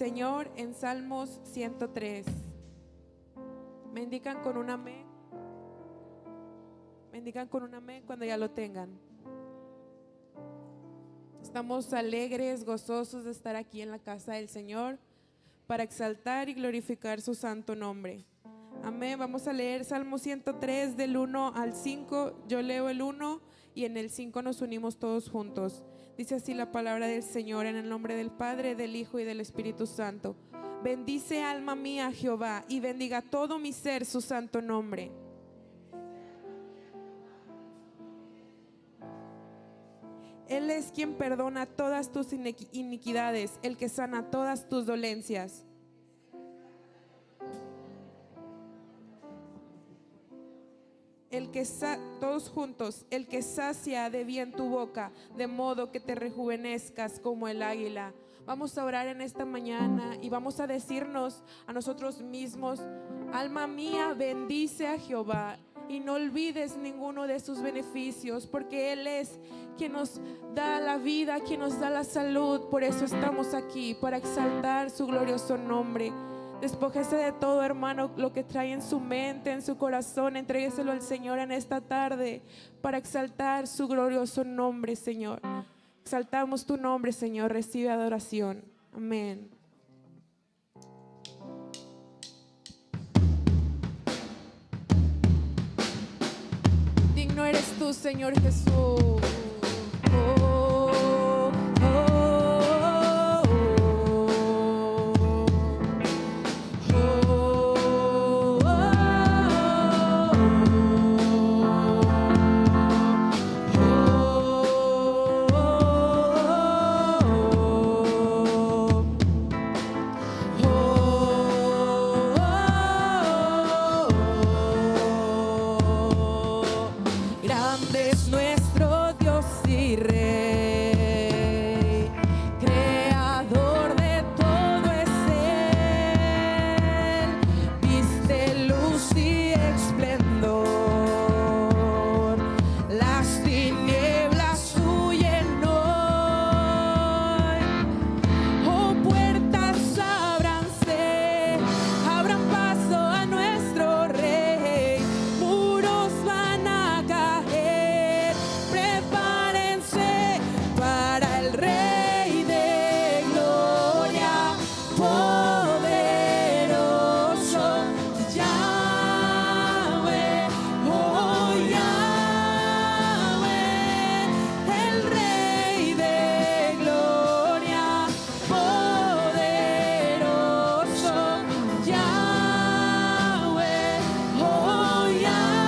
Señor en Salmos 103. Me indican con un amén. Me indican con un amén cuando ya lo tengan. Estamos alegres, gozosos de estar aquí en la casa del Señor para exaltar y glorificar su santo nombre. Amén. Vamos a leer Salmo 103 del 1 al 5. Yo leo el 1 y en el 5 nos unimos todos juntos. Dice así la palabra del Señor, en el nombre del Padre, del Hijo y del Espíritu Santo. Bendice, alma mía, a Jehová, y bendiga todo mi ser su santo nombre. Él es quien perdona todas tus iniquidades, el que sana todas tus dolencias. Todos juntos, el que sacia de bien tu boca, de modo que te rejuvenezcas como el águila. Vamos a orar en esta mañana y vamos a decirnos a nosotros mismos: alma mía, bendice a Jehová y no olvides ninguno de sus beneficios, porque Él es quien nos da la vida, quien nos da la salud. Por eso estamos aquí, para exaltar su glorioso nombre. Despójese de todo, hermano, lo que trae en su mente, en su corazón. Entrégueselo al Señor en esta tarde para exaltar su glorioso nombre, Señor. Exaltamos tu nombre, Señor. Recibe adoración. Amén. Digno eres tú, Señor Jesús. Grande es nuestro Dios y Rey, creador de todo es Él, viste luz y esplendor, las tinieblas huyen hoy. Oh, puertas ábranse, abran paso a nuestro Rey, muros van a caer, prepárense para el Rey de gloria, poderoso Yahweh, oh Yahweh, el Rey de gloria, poderoso Yahweh, oh Yahweh,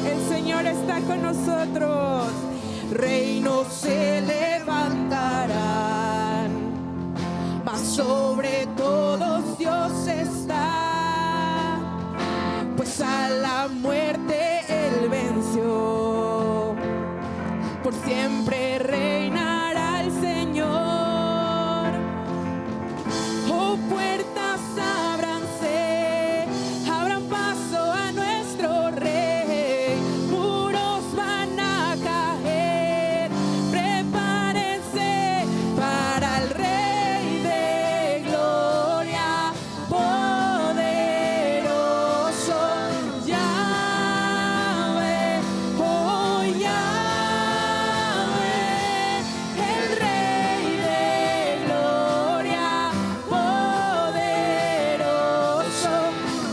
el Señor está con nosotros. Reinos se levantarán, mas sobre todos Dios está, pues a la muerte Él venció. Por siempre reinará el Señor. Oh, puertas ábranse, abran paso a nuestro Rey, muros van a caer, prepárense para el Rey de gloria, poderoso Yahweh, oh Yahweh, el Rey de gloria, poderoso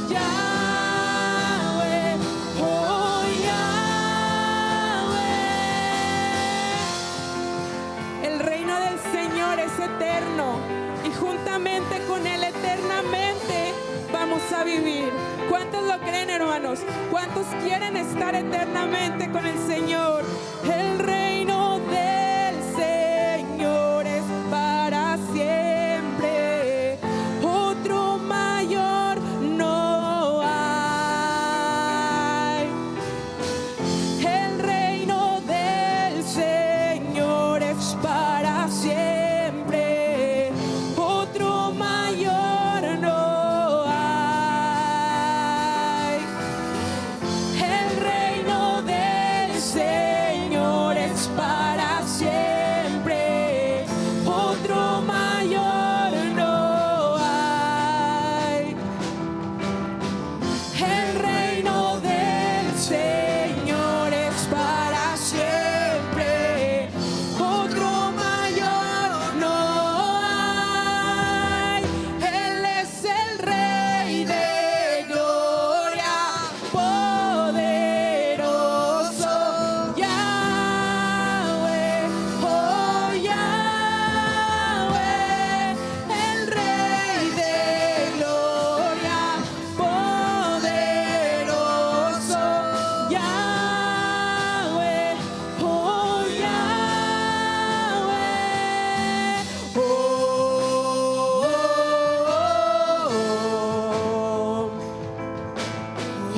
Yahweh, oh Yahweh. El reino del Señor es eterno y juntamente con Él eternamente vamos a vivir. ¿Cuántos lo creen, hermanos? ¿Cuántos quieren estar eternamente con el Señor? El reino del Señor es para siempre. Otro mayor no hay. El reino del Señor es para siempre. Otro mayor no hay.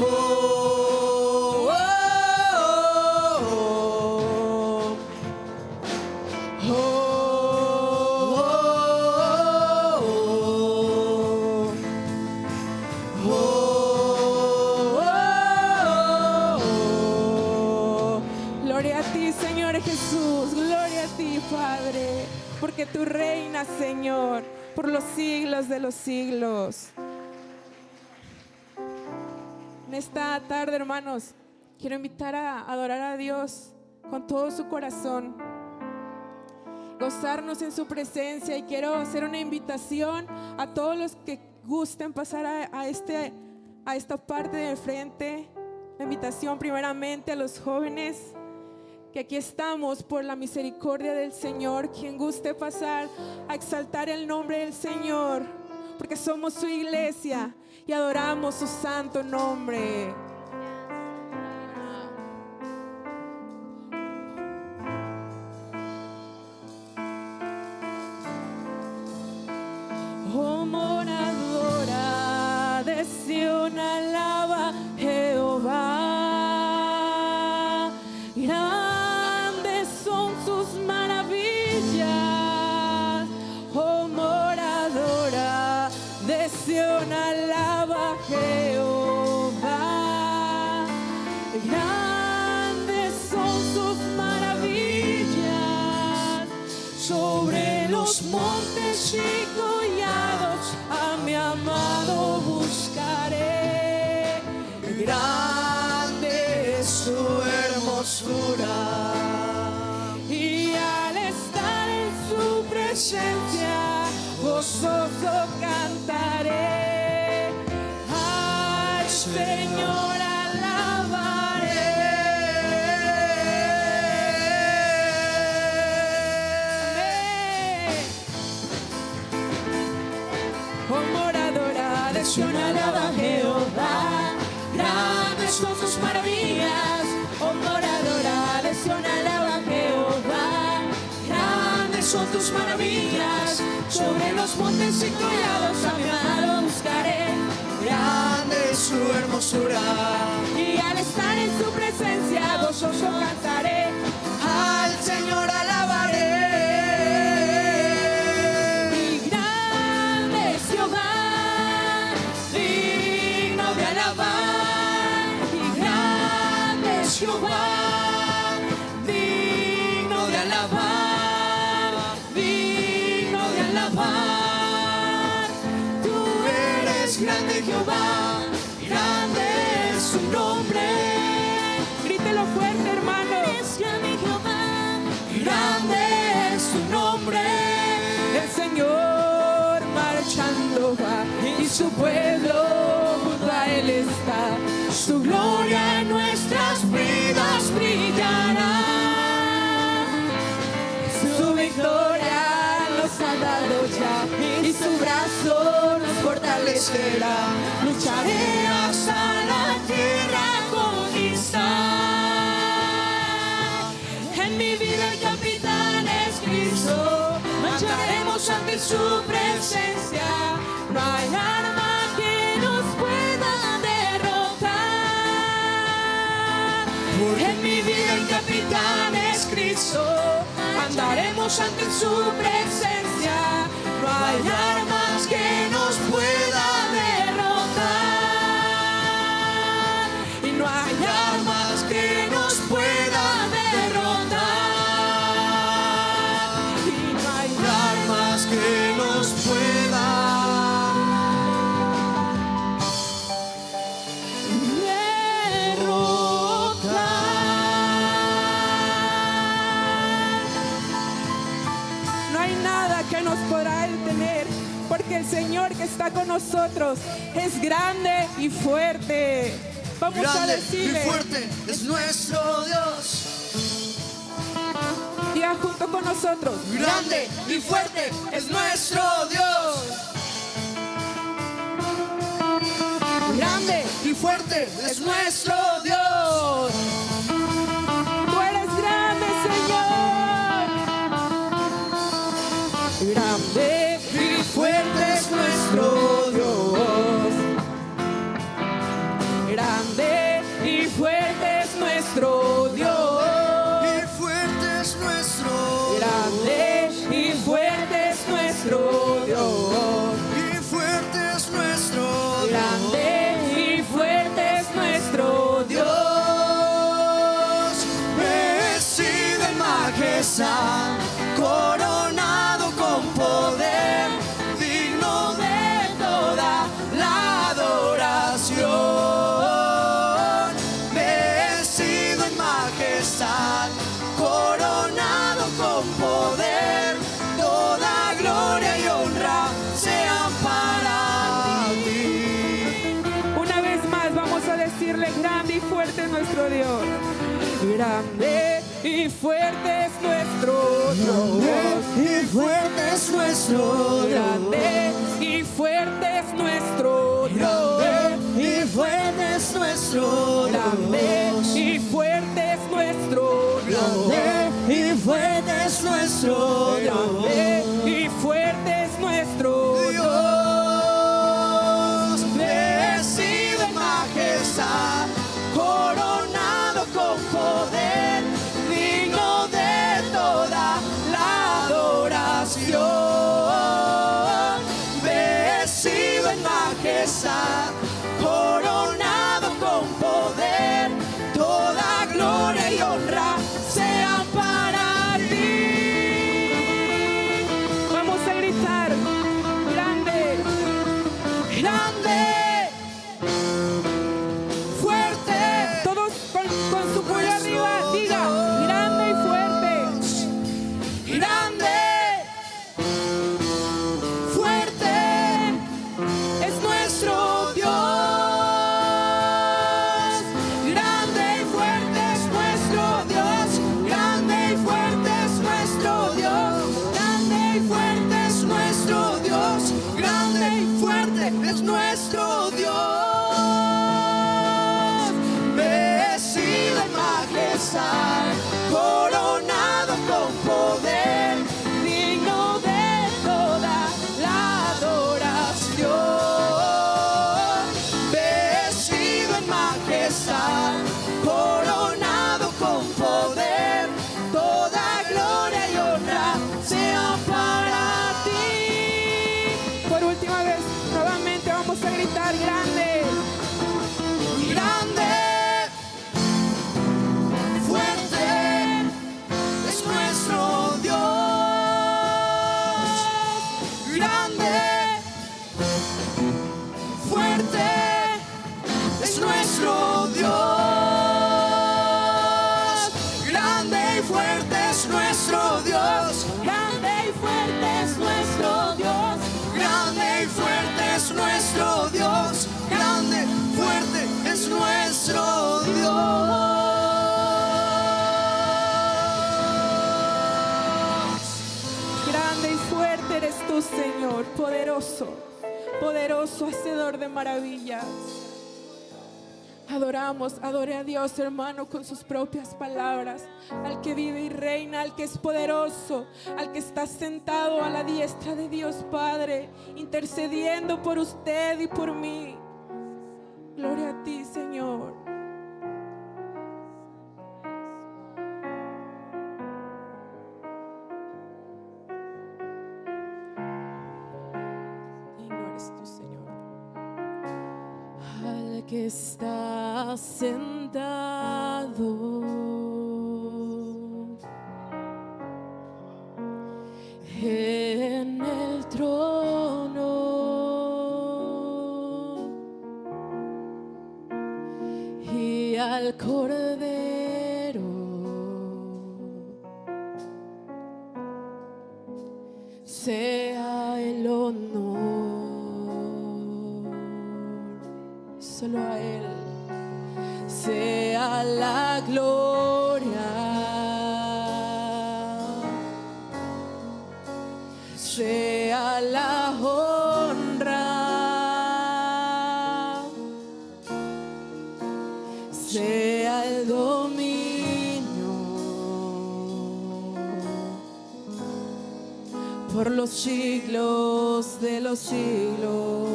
Oh, oh, oh. Gloria a ti, Señor Jesús. Gloria a ti, Padre, porque tú reinas, Señor, por los siglos de los siglos. En esta tarde, hermanos, quiero invitar a adorar a Dios con todo su corazón, gozarnos en su presencia, y quiero hacer una invitación a todos los que gusten pasar a esta parte del frente. La invitación primeramente a los jóvenes, que aquí estamos por la misericordia del Señor. Quien guste pasar a exaltar el nombre del Señor, porque somos su iglesia y adoramos su santo nombre. Oh, moradora de Sión, alaba Jehová. Grandes son sus maravillas. Oh, moradora de Sión, alaba Jehová. Grandes son sus maravillas. Sobre los montes y collados a mi amado buscaré. Grande es su hermosura, Y al estar en su presencia, gozoso cantaré. Al Señor alabaré. Oh, moradora de Sión, alaba a Jehová. Grandes son sus maravillas. Oh, moradora de Sión, alaba a Jehová. Grandes son tus maravillas. Sobre los montes y collados a mi amado buscaré. grande es su hermosura. Y al estar en su presencia, gozoso cantaré. Al Señor alabaré. Y grande es Jehová, digno de alabar. Y grande es Jehová, digno de alabar, digno de alabar. Tú eres grande, Jehová, grande es su nombre. Grítelo fuerte, hermano. Es grande, Jehová, grande es su nombre. El Señor marchando va y su pueblo junto a él está. Su gloria en nuestras vidas brillará. Su victoria nos ha dado ya y su brazo nos fortalecerá. Lucharé hasta la tierra conquistar. En mi vida el capitán es Cristo. Marcharemos ante su presencia. No hay arma que nos pueda derrotar. En mi vida el capitán es Cristo. Andaremos ante su presencia. No hay armas que nos pueda derrotar. Y no hay armas que nos pueda derrotar. Y no hay Armas que nos derrotar. No hay nada que nos podrá detener, porque el Señor que está con nosotros es grande y fuerte. Vamos a grande y decirle, fuerte es nuestro Dios. diga junto con nosotros, Grande y fuerte es nuestro Dios. Grande y fuerte es nuestro Dios. tú eres grande, Señor. Grande Y fuerte es nuestro Dios. grande majestad, coronado con poder, digno de toda la adoración. Vestido en majestad, coronado con poder, toda gloria y honra sean para ti. Una vez más vamos a decirle: grande y fuerte es nuestro Dios. Grande y fuerte es nuestro Dios. Y fuerte es nuestro Dios. Grande y fuerte es nuestro Dios. Y fuerte es nuestro Grande Dios. y fuerte es nuestro Dios. Y fuerte es nuestro Grande Dios. y fuerte es nuestro Dios. Dios, vestido en majestad, coronado con poder, digno de toda la adoración. Vestido en majestad, coronado con poder, toda gloria y honra sean para ti. Vamos a gritar: grande, Grande, fuerte, todos con su puño arriba, diga: grande y fuerte. grande, fuerte es nuestro Dios. Grande y fuerte es nuestro Dios. Grande y fuerte es nuestro Dios. Grande y fuerte es nuestro Dios. Grande y fuerte es nuestro Dios. Vestido en majestad, coronado con poder, digno de toda la adoración. Vestido en majestad, coronado con poder, toda gloria y honra sea para ti. Por última vez, nuevamente vamos a gritar: grande. Grande, fuerte es nuestro Dios. Grande, fuerte es nuestro Dios. Grande y fuerte es nuestro Dios. Grande y fuerte es nuestro Dios. Grande y fuerte es nuestro Dios. Grande, fuerte es nuestro Dios. Grande y fuerte eres tú, Señor, poderoso, poderoso, hacedor de maravillas. Adore a Dios, hermano, con sus propias palabras, al que vive y reina, al que es poderoso, al que está sentado a la diestra de Dios Padre, intercediendo por usted y por mí. Gloria a ti, Señor. Digno eres tú, Señor. Al que está sentado en el trono y al Cordero sea el honor. Solo a Él sea la gloria, sea la honra, sea el dominio por los siglos de los siglos.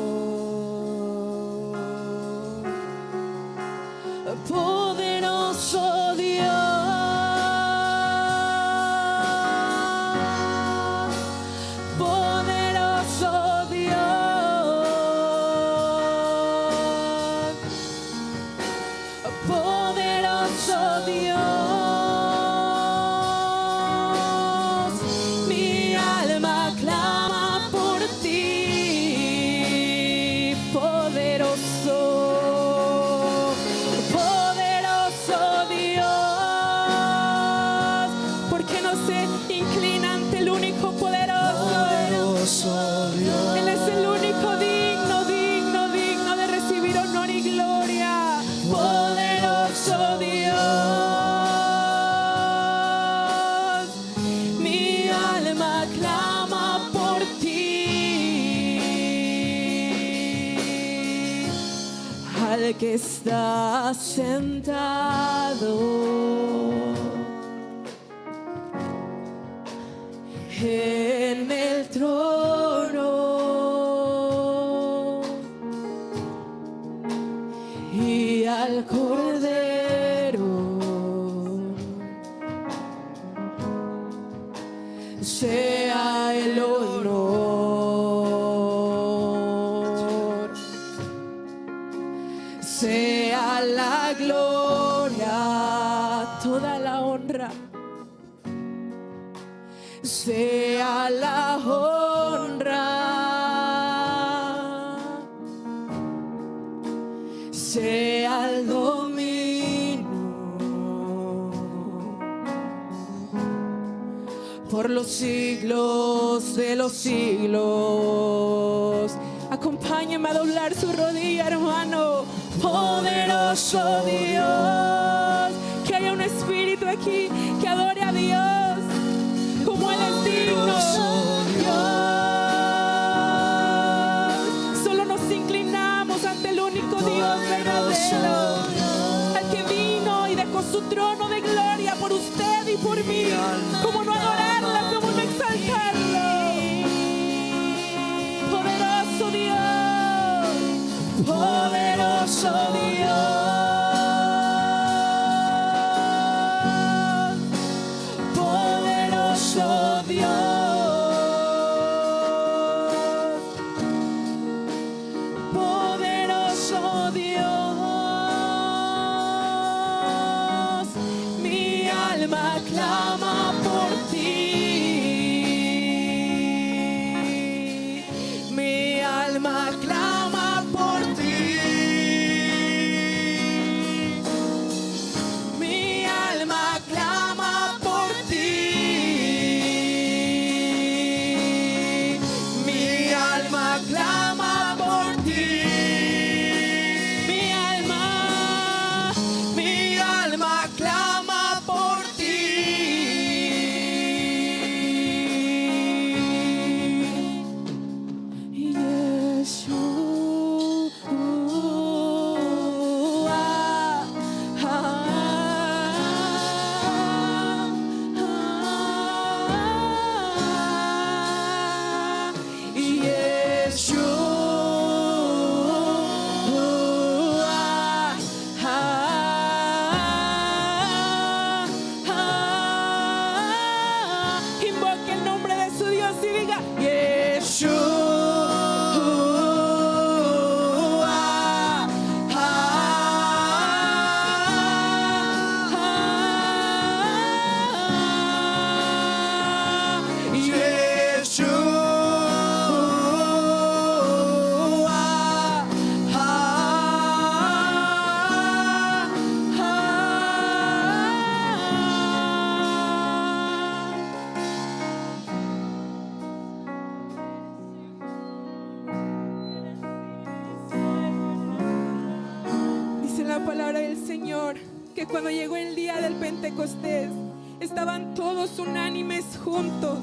Poderoso Dios, poderoso Dios, poderoso Dios. al que está sentado en el trono y al Cordero sea el honor, sea la gloria, toda la honra, sea la honra, sea el dominio por los siglos de los siglos. Acompáñame a doblar su rodilla, hermano. Poderoso Dios, que haya un espíritu aquí que adore a Dios como Él es digno. Dios, solo nos inclinamos ante el único Dios verdadero, al que vino y dejó su trono de gloria por usted y por mí. Como no adorarla, como no exaltarlo. Poderoso Dios, poderoso Dios. Que cuando llegó el día del Pentecostés estaban todos unánimes juntos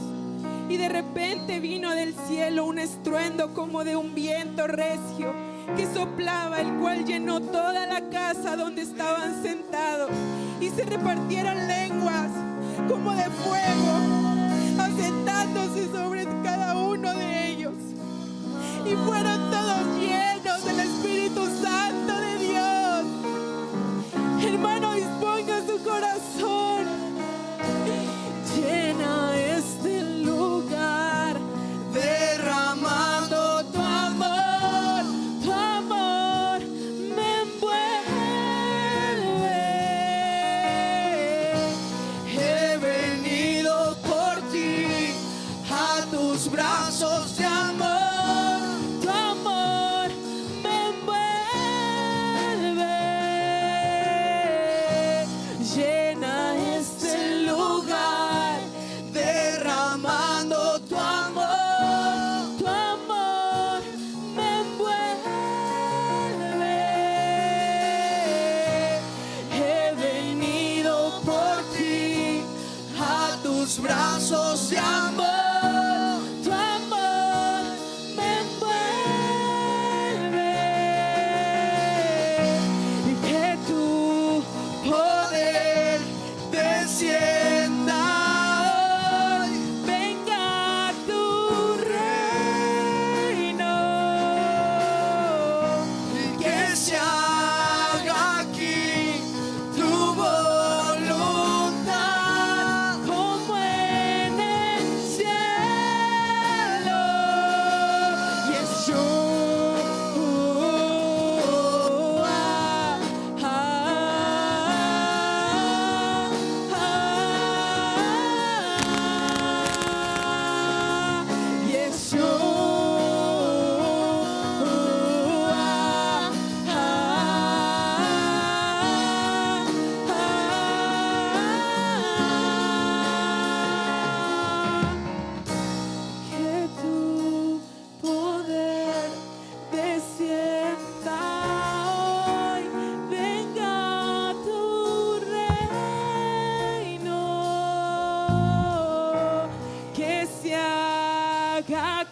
y de repente vino del cielo un estruendo como de un viento recio que soplaba, el cual llenó toda la casa donde estaban sentados, y se repartieron lenguas como de fuego asentándose sobre cada uno de ellos, y fueron todos llenos del Espíritu Santo de Dios. Hermano, disponga su corazón. Llena este lugar, derramando tu amor me envuelve. He venido por ti a tus brazos de amor, tu amor me envuelve.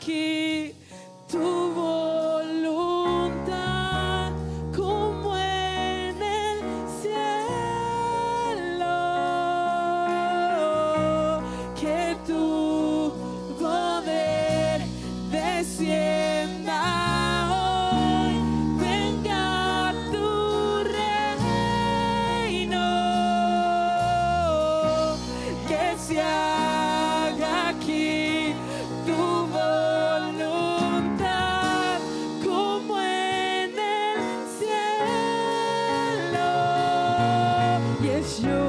aquí tu voluntad como en el cielo, que tu poder descienda hoy, venga tu reino, que se haga aquí tu voluntad como en el cielo. Yeshua.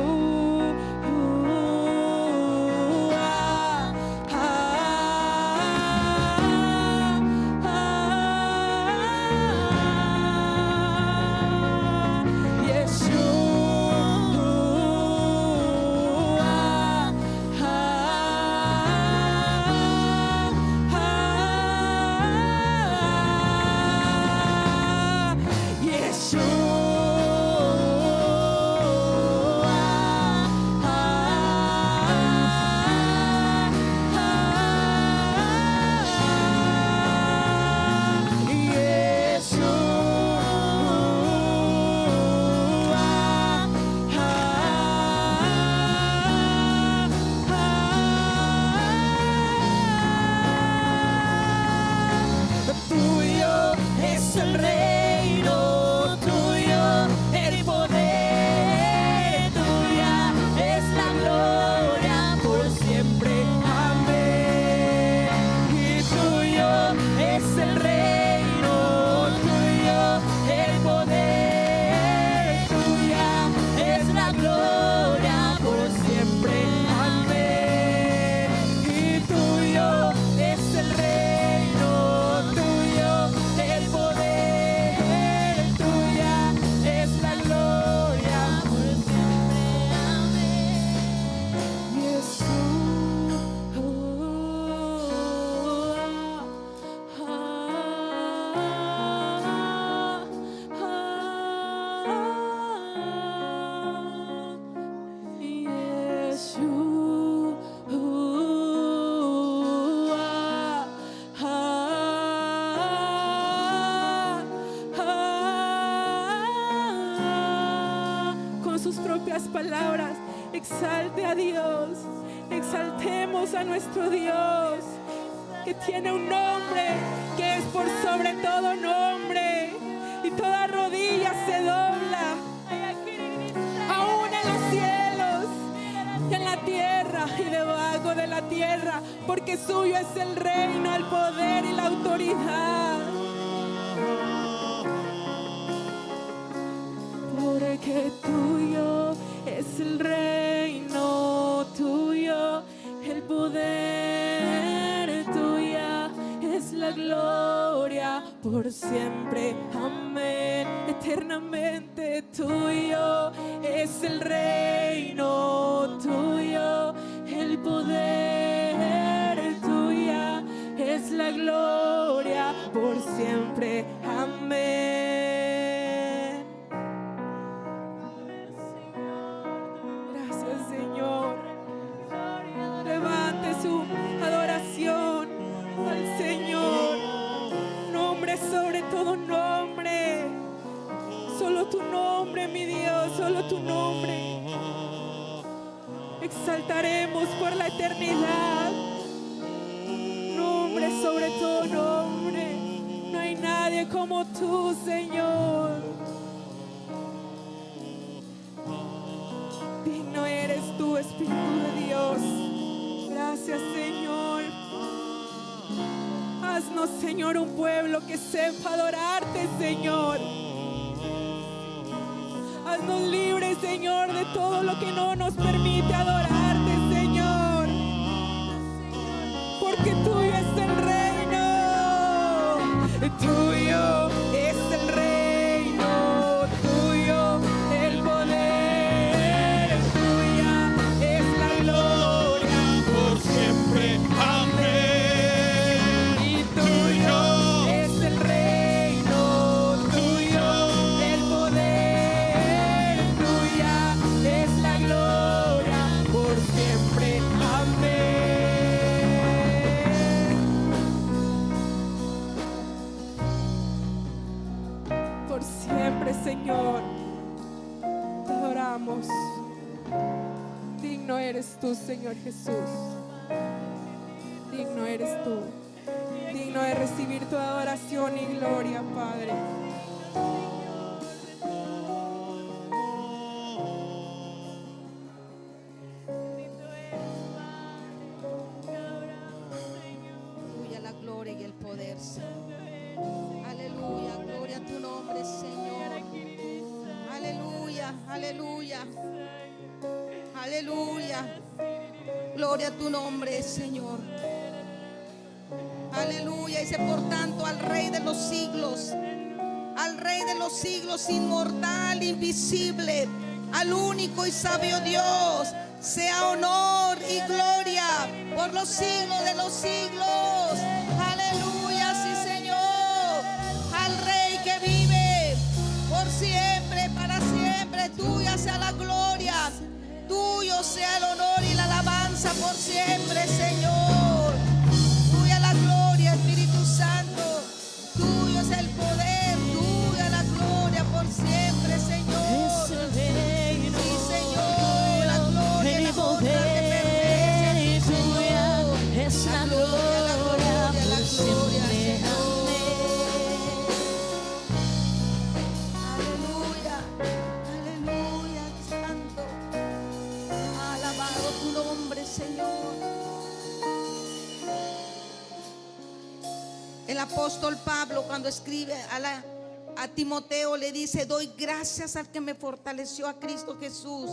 Tuyo es el reino, tuyo el poder, tuya es la gloria por siempre. Amén. Y tuyo es el reino, tuyo el poder, tuya es la gloria por siempre. Amén. Y tuyo es el reino, el poder, tuya es la gloria por siempre. Amén. Con sus propias palabras, exalte a Dios, exaltemos a nuestro Dios, que tiene un nombre que es por sobre todo nombre, y toda rodilla se dobla, aún en los cielos, y en la tierra y debajo de la tierra, porque suyo es el reino, el poder y la autoridad. Porque tuyo es el reino, tuyo el poder, tuya es la gloria por siempre. Amén. Eternamente tuyo es el reino, tuyo el poder, tuya es la gloria por siempre. Amén. Levante su adoración al Señor. Nombre sobre todo nombre. Solo tu nombre, mi Dios, solo tu nombre. Exaltaremos por la eternidad. Nombre sobre todo nombre. No hay nadie como tú, Señor. Digno eres tú, Espíritu de Dios. Gracias, Señor. Haznos, Señor, un pueblo que sepa adorarte, Señor. Haznos libres, Señor, de todo lo que no nos permite adorarte, Señor. Porque tuyo es el reino. Tuyo es el reino. Tuyo el poder. Tuya es la gloria por siempre. Amén. Y tuyo es el reino. Tuyo el poder. Tuya es la gloria por siempre. Amén. siempre, Señor. Te adoramos. Digno eres tú, Señor Jesús. Digno eres tú. Digno de recibir toda adoración y gloria, Padre. Aleluya, la gloria y el poder, Señor. Aleluya, gloria a tu nombre, Señor. Aleluya, aleluya. Aleluya. Gloria a tu nombre, Señor. Aleluya. Dice, por tanto, al Rey de los siglos, al Rey de los siglos, inmortal, invisible, al único y sabio Dios, sea honor y gloria por los siglos de los siglos. Aleluya, sí, Señor. Al Rey que vive por siempre, para siempre, tuya sea la gloria, tuyo sea el honor y la alabanza por siempre, Señor. Tuya la gloria, Espíritu Santo. Tuyo es el poder, tuya la gloria por siempre, Señor. Sí, Señor, la gloria y la honra te pertenece a ti, Señor. Es la gloria, La gloria, por siempre. Señor. Aleluya, aleluya, Santo. Alabado tu nombre, Señor. El apóstol Pablo, cuando escribe a Timoteo, le dice: doy gracias al que me fortaleció, a Cristo Jesús,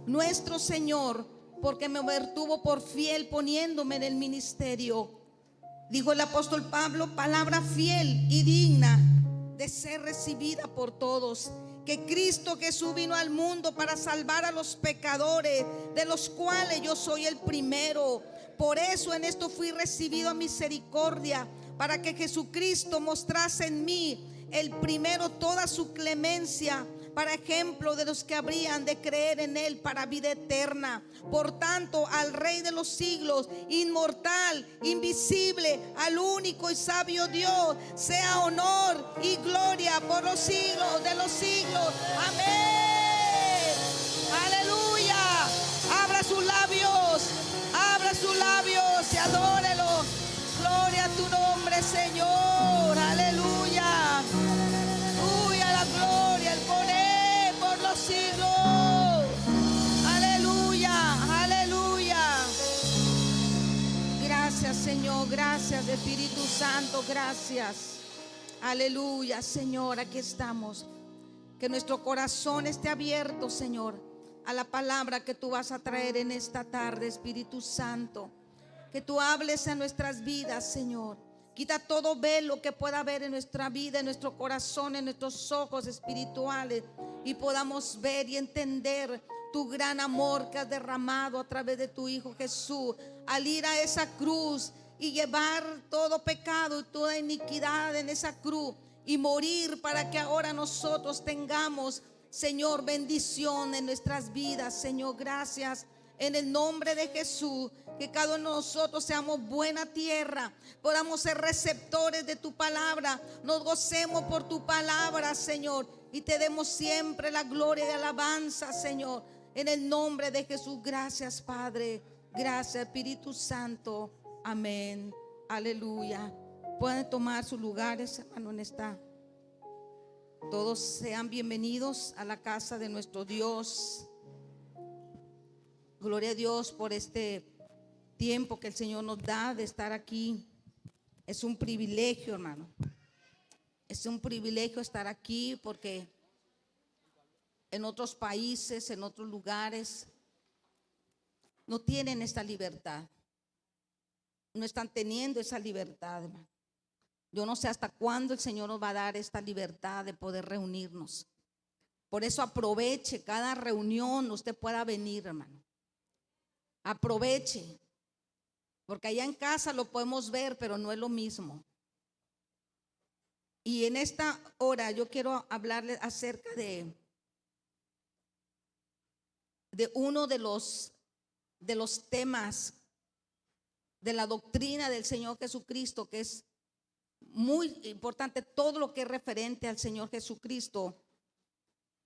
nuestro Señor, porque me mantuvo por fiel poniéndome en el ministerio. Dijo el apóstol Pablo, palabra fiel y digna de ser recibida por todos, que Cristo Jesús vino al mundo para salvar a los pecadores, de los cuales yo soy el primero. Por eso en esto fui recibido a misericordia, para que Jesucristo mostrase en mí el primero toda su clemencia, para ejemplo de los que habrían de creer en él para vida eterna. Por tanto, al Rey de los siglos, inmortal, invisible, al único y sabio Dios, sea honor y gloria por los siglos de los siglos. Amén. Aleluya. Abra sus labios y adórelo. Gloria a tu nombre, Señor. Aleluya. Tuya la gloria, el poder por los siglos. Aleluya, aleluya. Gracias, Señor. Gracias, Espíritu Santo. Gracias. Aleluya, Señor. Aquí estamos. Que nuestro corazón esté abierto, Señor, a la palabra que tú vas a traer en esta tarde, Espíritu Santo. Que tú hables a nuestras vidas, Señor. Quita todo velo que pueda haber en nuestra vida, en nuestro corazón, en nuestros ojos espirituales, y podamos ver y entender tu gran amor que has derramado a través de tu Hijo Jesús, al ir a esa cruz y llevar todo pecado y toda iniquidad en esa cruz y morir para que ahora nosotros tengamos, Señor, bendición en nuestras vidas. Señor, gracias. En el nombre de Jesús, que cada uno de nosotros seamos buena tierra, podamos ser receptores de tu palabra, nos gocemos por tu palabra, Señor, y te demos siempre la gloria y alabanza, Señor. En el nombre de Jesús, gracias, Padre. Gracias, Espíritu Santo. Amén. Aleluya. Pueden tomar sus lugares, hermano, en esta. Todos sean bienvenidos a la casa de nuestro Dios. Gloria a Dios por este tiempo que el Señor nos da de estar aquí. Es un privilegio, hermano. Es un privilegio estar aquí, porque en otros países, en otros lugares, no tienen esta libertad. No están teniendo esa libertad, hermano. Yo no sé hasta cuándo el Señor nos va a dar esta libertad de poder reunirnos. Por eso aproveche cada reunión, usted pueda venir, hermano. Aproveche, porque allá en casa lo podemos ver, pero no es lo mismo. Y en esta hora yo quiero hablarles acerca de uno de los temas de la doctrina del Señor Jesucristo, que es muy importante. Todo lo que es referente al Señor Jesucristo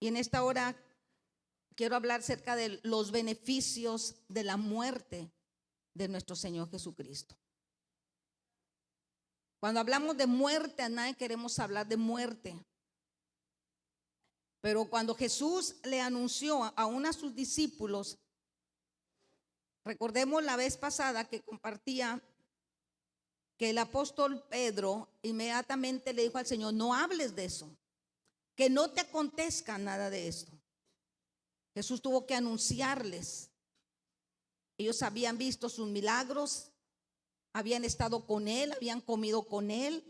Y en esta hora quiero hablar acerca de los beneficios de la muerte de nuestro Señor Jesucristo. Cuando hablamos de muerte, a nadie queremos hablar de muerte. Pero cuando Jesús le anunció a sus discípulos, recordemos la vez pasada que compartía que el apóstol Pedro inmediatamente le dijo al Señor: no hables de eso, que no te acontezca nada de esto. Jesús tuvo que anunciarles. Ellos habían visto sus milagros, habían estado con él, habían comido con él,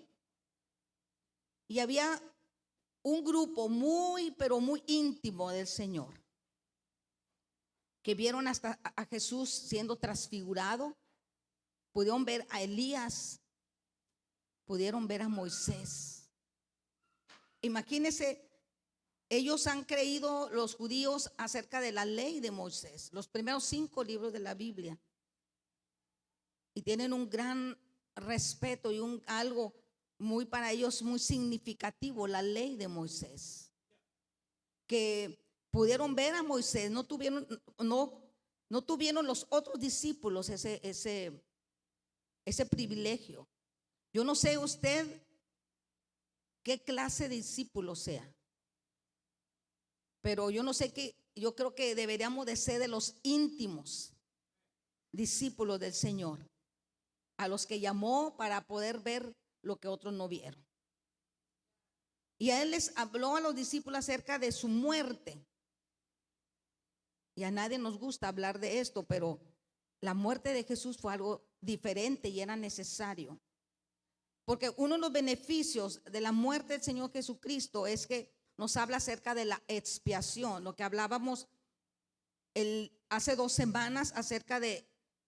y había un grupo muy, pero muy íntimo del Señor que vieron hasta a Jesús siendo transfigurado. Pudieron ver a Elías, pudieron ver a Moisés. Imagínense, ellos han creído, los judíos, acerca de la ley de Moisés, los primeros 5 libros de la Biblia, y tienen un gran respeto y algo muy para ellos muy significativo, la ley de Moisés, que pudieron ver a Moisés. No tuvieron los otros discípulos ese privilegio. Yo no sé usted qué clase de discípulo sea, pero yo creo que deberíamos de ser de los íntimos discípulos del Señor, a los que llamó para poder ver lo que otros no vieron. Y a él les habló a los discípulos acerca de su muerte. Y a nadie nos gusta hablar de esto, pero la muerte de Jesús fue algo diferente y era necesario. Porque uno de los beneficios de la muerte del Señor Jesucristo es que nos habla acerca de la expiación, lo que hablábamos hace 2 semanas acerca de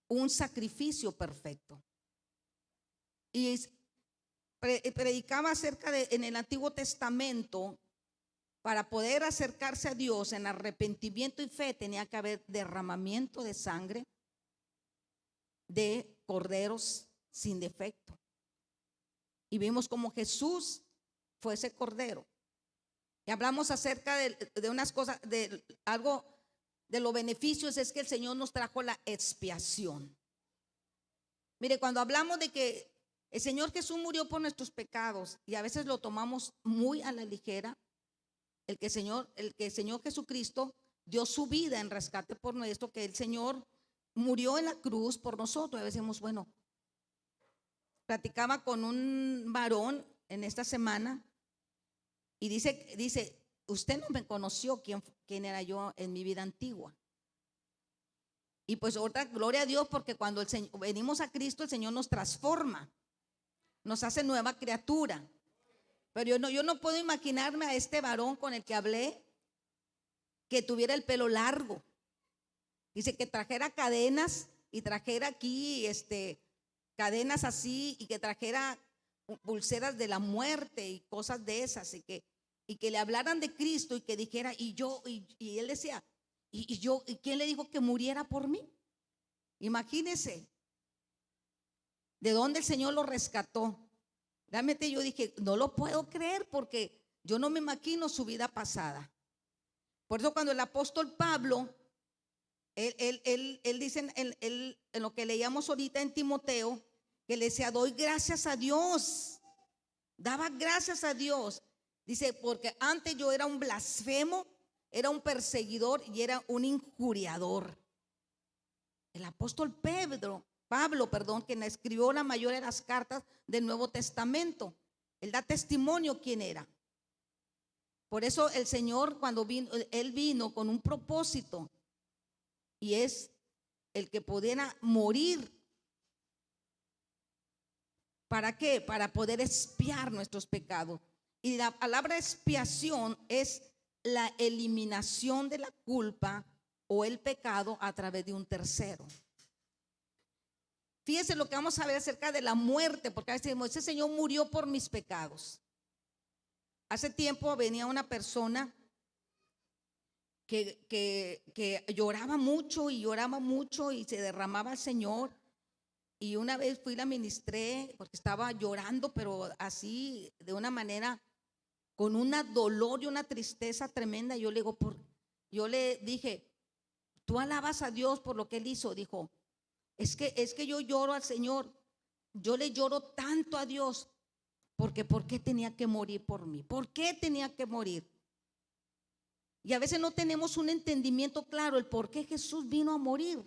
un sacrificio perfecto. Y predicaba acerca de en el Antiguo Testamento, para poder acercarse a Dios en arrepentimiento y fe, tenía que haber derramamiento de sangre de corderos sin defecto. Y vimos como Jesús fue ese cordero. Y hablamos acerca de unas cosas, de algo de los beneficios, es que el Señor nos trajo la expiación. Mire, cuando hablamos de que el Señor Jesús murió por nuestros pecados, y a veces lo tomamos muy a la ligera, el que el Señor Jesucristo dio su vida en rescate por nuestro, que el Señor murió en la cruz por nosotros. A veces decimos, bueno, platicaba con un varón en esta semana y dice, usted no me conoció quién era yo en mi vida antigua. Y pues ahorita, gloria a Dios, porque cuando venimos a Cristo, el Señor nos transforma, nos hace nueva criatura. Pero yo no puedo imaginarme a este varón con el que hablé que tuviera el pelo largo. Dice que trajera cadenas y trajera aquí cadenas así, y que trajera pulseras de la muerte y cosas de esas, y que le hablaran de Cristo y que dijera, y él decía, ¿y quién le dijo que muriera por mí? Imagínese de dónde el Señor lo rescató. Realmente yo dije, no lo puedo creer, porque yo no me imagino su vida pasada. Por eso cuando el apóstol Pablo, él dice en lo que leíamos ahorita en Timoteo, que le decía, doy gracias a Dios, daba gracias a Dios. Dice, porque antes yo era un blasfemo, era un perseguidor y era un injuriador. El apóstol Pablo, quien escribió la mayoría de las cartas del Nuevo Testamento, él da testimonio quién era. Por eso el Señor, cuando vino, él vino con un propósito, y es el que pudiera morir. ¿Para qué? Para poder expiar nuestros pecados. Y la palabra expiación es la eliminación de la culpa o el pecado a través de un tercero. Fíjense lo que vamos a ver acerca de la muerte, porque a veces decimos, ese Señor murió por mis pecados. Hace tiempo venía una persona que lloraba mucho y se derramaba al Señor. Y una vez fui y la ministré porque estaba llorando, pero así de una manera con un dolor y una tristeza tremenda. Yo le dije, ¿tú alabas a Dios por lo que Él hizo? Dijo, es que yo lloro al Señor, yo le lloro tanto a Dios, porque ¿por qué tenía que morir por mí? ¿Por qué tenía que morir? Y a veces no tenemos un entendimiento claro el por qué Jesús vino a morir.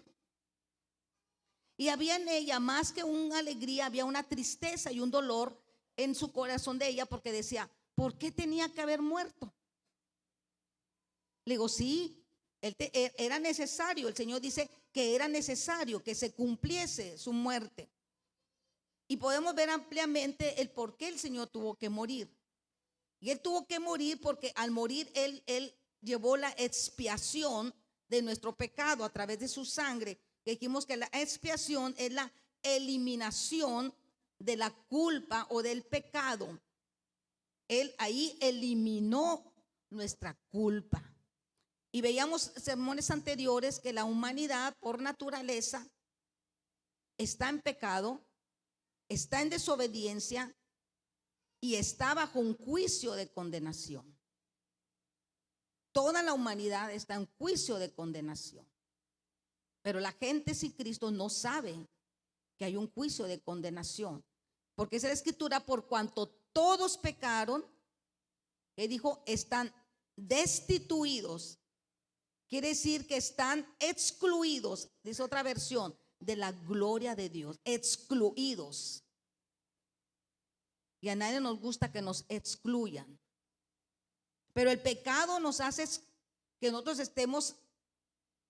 Y había en ella más que una alegría, había una tristeza y un dolor en su corazón de ella, porque decía, ¿por qué tenía que haber muerto? Le digo, sí, era necesario. El Señor dice que era necesario que se cumpliese su muerte. Y podemos ver ampliamente el por qué el Señor tuvo que morir. Y Él tuvo que morir porque al morir Él llevó la expiación de nuestro pecado a través de su sangre. Que dijimos que la expiación es la eliminación de la culpa o del pecado. Él ahí eliminó nuestra culpa. Y veíamos sermones anteriores que la humanidad por naturaleza está en pecado, está en desobediencia y está bajo un juicio de condenación. Toda la humanidad está en juicio de condenación. Pero la gente sin Cristo no sabe que hay un juicio de condenación. Porque es la escritura, por cuanto todos pecaron, que dijo, están destituidos. Quiere decir que están excluidos, dice otra versión, de la gloria de Dios. Excluidos. Y a nadie nos gusta que nos excluyan. Pero el pecado nos hace que nosotros estemos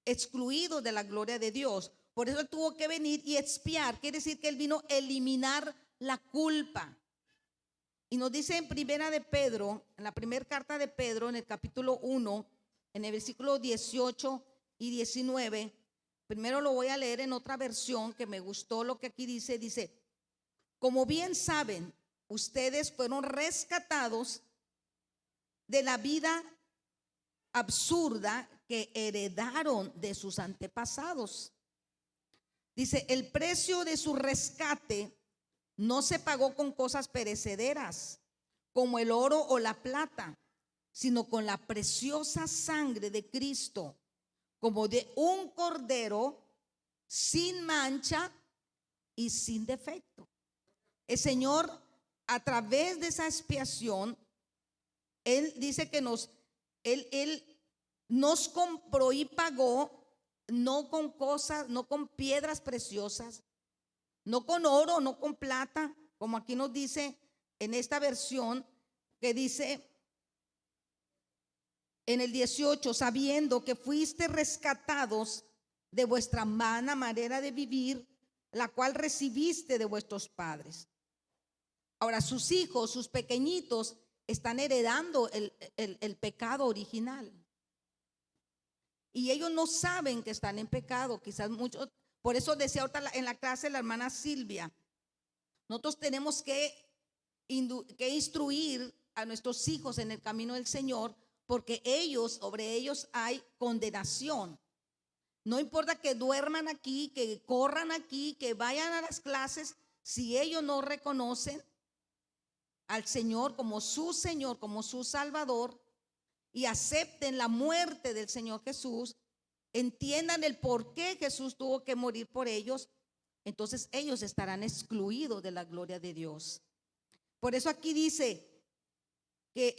excluidos de la gloria de Dios. Por eso Él tuvo que venir y expiar. Quiere decir que Él vino a eliminar la culpa. Y nos dice en primera de Pedro, en la primera carta de Pedro, en el capítulo 1, en el versículo 18 y 19. Primero lo voy a leer en otra versión que me gustó lo que aquí dice. Dice, como bien saben, ustedes fueron rescatados de la vida absurda que heredaron de sus antepasados. Dice, el precio de su rescate no se pagó con cosas perecederas, como el oro o la plata, sino con la preciosa sangre de Cristo, como de un cordero sin mancha y sin defecto. El Señor, a través de esa expiación, Él dice que Él nos compró y pagó, no con cosas, no con piedras preciosas, no con oro, no con plata, como aquí nos dice en esta versión, que dice en el 18, sabiendo que fuiste rescatados de vuestra vana manera de vivir, la cual recibiste de vuestros padres. Ahora sus hijos, sus pequeñitos, están heredando el pecado original. Y ellos no saben que están en pecado. Quizás muchos, por eso decía ahorita en la clase la hermana Silvia, nosotros tenemos que instruir a nuestros hijos en el camino del Señor, porque sobre ellos hay condenación. No importa que duerman aquí, que corran aquí, que vayan a las clases, si ellos no reconocen al Señor, como su Salvador, y acepten la muerte del Señor Jesús, entiendan el por qué Jesús tuvo que morir por ellos, entonces ellos estarán excluidos de la gloria de Dios. Por eso aquí dice que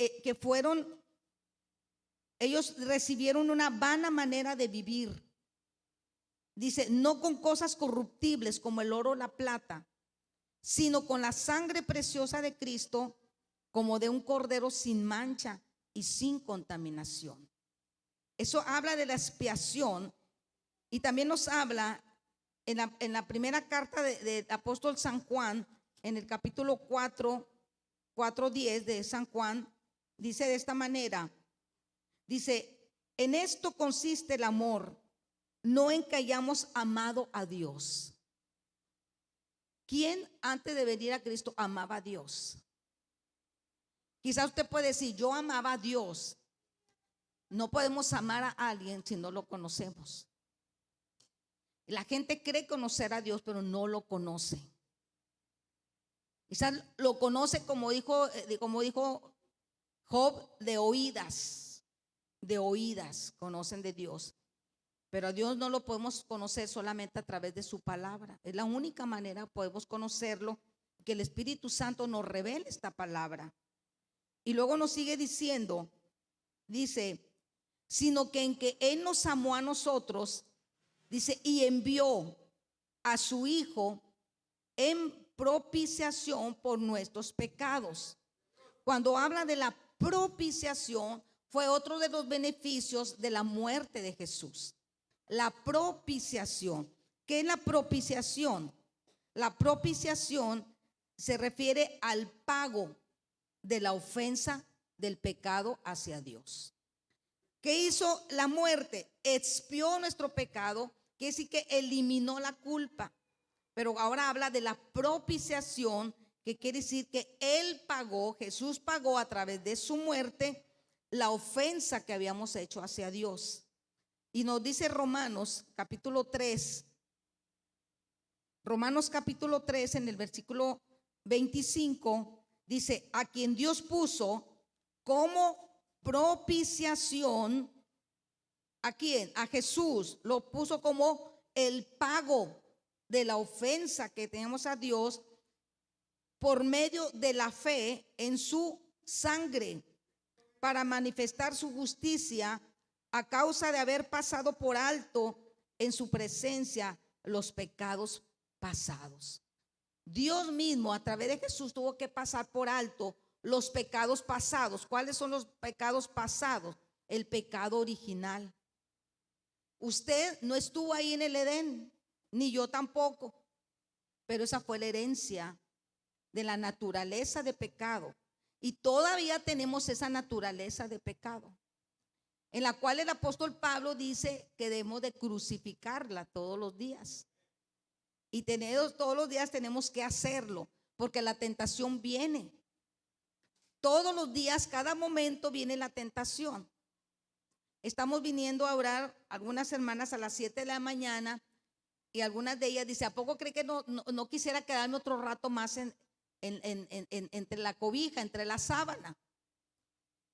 ellos recibieron una vana manera de vivir. Dice, no con cosas corruptibles como el oro o la plata, sino con la sangre preciosa de Cristo, como de un cordero sin mancha y sin contaminación. Eso habla de la expiación. Y también nos habla en la primera carta del apóstol San Juan, en el capítulo 4:10 de San Juan, dice de esta manera, dice, en esto consiste el amor, no en que hayamos amado a Dios. ¿Quién antes de venir a Cristo amaba a Dios? Quizás usted puede decir, yo amaba a Dios. No podemos amar a alguien si no lo conocemos. La gente cree conocer a Dios, pero no lo conoce. Quizás lo conoce como dijo Job de oídas conocen de Dios. Pero a Dios no lo podemos conocer solamente a través de su palabra. Es la única manera que podemos conocerlo, que el Espíritu Santo nos revele esta palabra. Y luego nos sigue diciendo, dice, sino que en que Él nos amó a nosotros, dice, y envió a su Hijo en propiciación por nuestros pecados. Cuando habla de la propiciación, fue otro de los beneficios de la muerte de Jesús. La propiciación. ¿Qué es la propiciación? La propiciación se refiere al pago de la ofensa del pecado hacia Dios. ¿Qué hizo la muerte? Expió nuestro pecado, que es decir, que eliminó la culpa. Pero ahora habla de la propiciación, que quiere decir que Él pagó, Jesús pagó a través de su muerte la ofensa que habíamos hecho hacia Dios. Y nos dice Romanos capítulo 3, en el versículo 25, dice, a quien Dios puso como propiciación. ¿A quién? A Jesús. Lo puso como el pago de la ofensa que tenemos a Dios por medio de la fe en su sangre, para manifestar su justicia a causa de haber pasado por alto en su presencia los pecados pasados. Dios mismo a través de Jesús tuvo que pasar por alto los pecados pasados. ¿Cuáles son los pecados pasados? El pecado original. Usted no estuvo ahí en el Edén, ni yo tampoco, pero esa fue la herencia de la naturaleza de pecado. Y todavía tenemos esa naturaleza de pecado, en la cual el apóstol Pablo dice que debemos de crucificarla todos los días. Y todos los días tenemos que hacerlo, porque la tentación viene. Todos los días, cada momento viene la tentación. Estamos viniendo a orar algunas hermanas a las 7 de la mañana y algunas de ellas dicen, ¿a poco cree que no quisiera quedarme otro rato más entre la cobija, entre la sábana?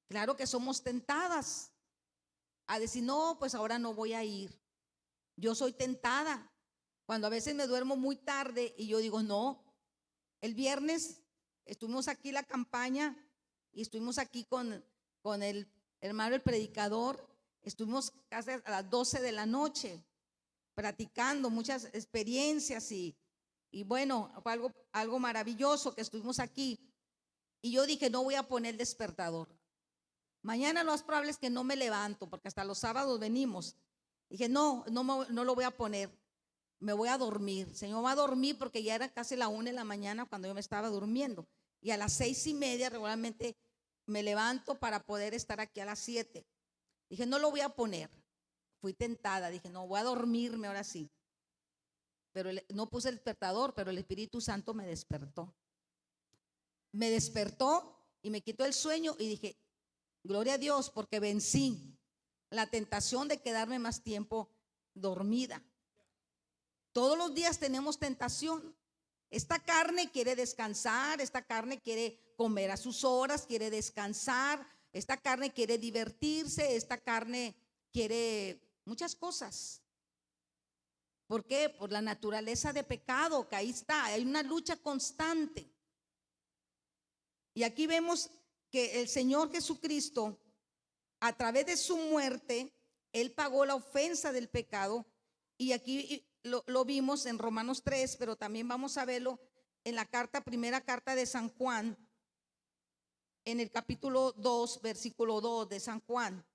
Claro que somos tentadas a decir, no, pues ahora no voy a ir. Yo soy tentada cuando a veces me duermo muy tarde y yo digo, no. El viernes estuvimos aquí la campaña y estuvimos aquí con el hermano el predicador. Estuvimos casi a las 12 de la noche practicando muchas experiencias y bueno, fue algo maravilloso que estuvimos aquí. Y yo dije, no voy a poner despertador. Mañana lo más probable es que no me levanto, porque hasta los sábados venimos. Dije, no lo voy a poner. Me voy a dormir. El Señor va a dormir, porque ya era casi la 1 de la mañana cuando yo me estaba durmiendo. Y a las 6:30 regularmente me levanto para poder estar aquí a las 7. Dije, no lo voy a poner. Fui tentada. Dije, no, voy a dormirme ahora sí. Pero no puse el despertador, pero el Espíritu Santo me despertó. Me despertó y me quitó el sueño y dije, gloria a Dios, porque vencí la tentación de quedarme más tiempo dormida. Todos los días tenemos tentación. Esta carne quiere descansar, esta carne quiere comer a sus horas, quiere descansar, esta carne quiere divertirse, esta carne quiere muchas cosas. ¿Por qué? Por la naturaleza de pecado, que ahí está, hay una lucha constante. Y aquí vemos que el Señor Jesucristo, a través de su muerte, Él pagó la ofensa del pecado. Y aquí lo vimos en Romanos 3, pero también vamos a verlo en la primera carta de San Juan, en el capítulo 2, versículo 2 de San Juan,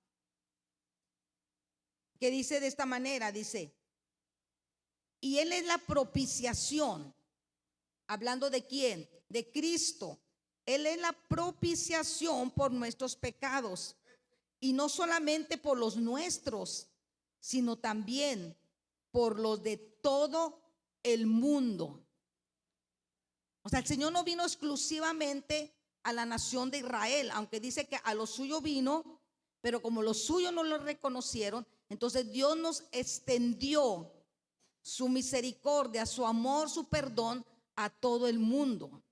que dice de esta manera, dice, y Él es la propiciación. Hablando de quién, de Cristo. Él es la propiciación por nuestros pecados, y no solamente por los nuestros, sino también por los de todo el mundo. O sea, el Señor no vino exclusivamente a la nación de Israel, aunque dice que a lo suyo vino, pero como los suyos no lo reconocieron, entonces Dios nos extendió su misericordia, su amor, su perdón a todo el mundo.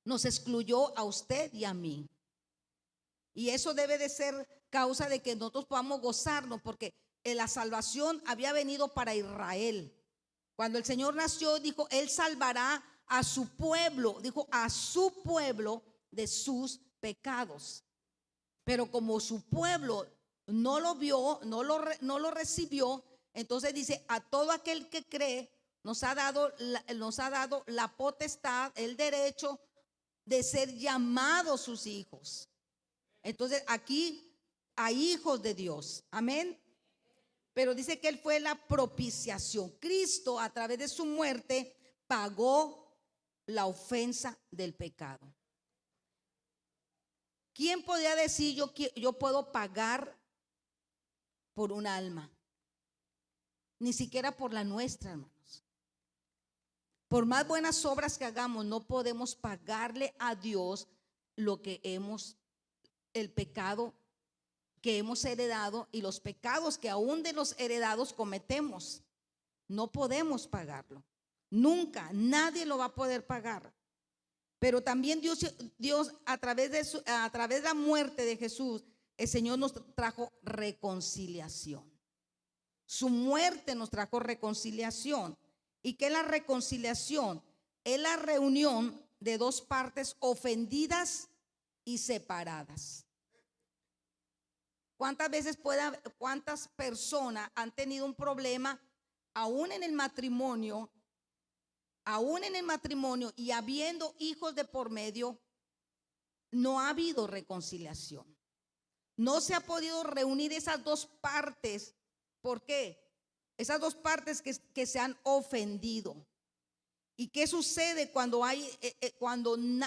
Nos excluyó a usted y a mí. Y eso debe de ser causa de que nosotros podamos gozarnos, porque la salvación había venido para Israel. Cuando el Señor nació, dijo, Él salvará a su pueblo, dijo, a su pueblo de sus pecados. Pero como su pueblo no lo vio, no lo recibió, entonces dice, a todo aquel que cree, nos ha dado la potestad, el derecho de ser llamados sus hijos. Entonces aquí hay hijos de Dios, amén. Pero dice que Él fue la propiciación. Cristo, a través de su muerte, pagó la ofensa del pecado. ¿Quién podría decir yo puedo pagar por un alma? Ni siquiera por la nuestra, hermanos. Por más buenas obras que hagamos, no podemos pagarle a Dios lo que el pecado que hemos heredado y los pecados que aún de los heredados cometemos. No podemos pagarlo. Nunca, nadie lo va a poder pagar. Pero también Dios a través de la muerte de Jesús, el Señor nos trajo reconciliación. Su muerte nos trajo reconciliación. ¿Y qué es la reconciliación? Es la reunión de dos partes ofendidas y separadas. ¿Cuántas personas han tenido un problema aún en el matrimonio? Aún en el matrimonio y habiendo hijos de por medio, no ha habido reconciliación. No se ha podido reunir esas dos partes. ¿Por qué? Esas dos partes que se han ofendido. ¿Y qué sucede cuando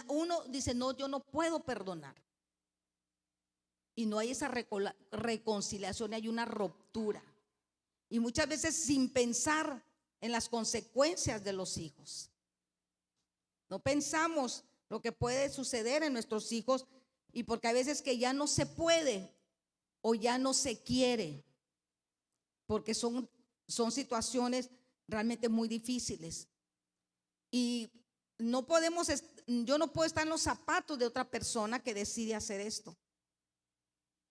uno dice, no, yo no puedo perdonar? Y no hay esa reconciliación, hay una ruptura. Y muchas veces sin pensar en las consecuencias de los hijos. No pensamos lo que puede suceder en nuestros hijos, y porque a veces que ya no se puede o ya no se quiere, porque son situaciones realmente muy difíciles. Y yo no puedo estar en los zapatos de otra persona que decide hacer esto.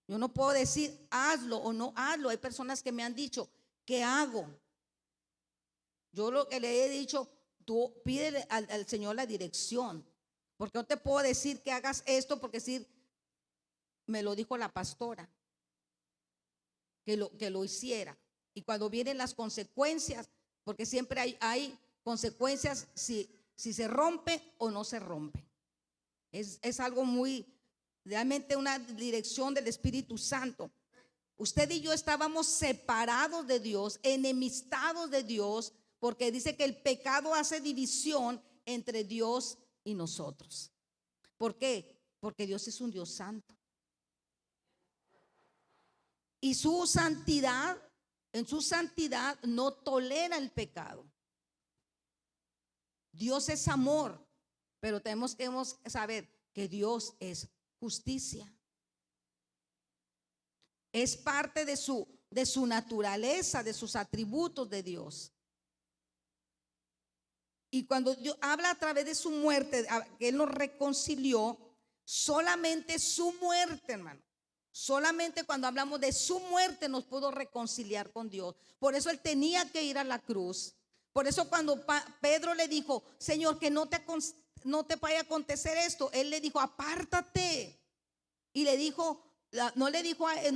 Yo no puedo decir hazlo o no hazlo. Hay personas que me han dicho, ¿qué hago? Yo lo que le he dicho, tú pídele al Señor la dirección, porque no te puedo decir que hagas esto, porque me lo dijo la pastora que lo hiciera. Y cuando vienen las consecuencias, porque siempre hay consecuencias si se rompe o no se rompe. Es algo realmente una dirección del Espíritu Santo. Usted y yo estábamos separados de Dios, enemistados de Dios, porque dice que el pecado hace división entre Dios y nosotros. ¿Por qué? Porque Dios es un Dios santo. Y en su santidad no tolera el pecado. Dios es amor, pero tenemos que saber que Dios es justicia. Es parte de su naturaleza, de sus atributos de Dios. Y cuando Dios habla a través de su muerte, que Él nos reconcilió, solamente su muerte, hermano. Solamente cuando hablamos de su muerte nos pudo reconciliar con Dios. Por eso Él tenía que ir a la cruz. Por eso cuando Pedro le dijo, Señor, que no te vaya a acontecer esto, Él le dijo, apártate. Y le dijo, no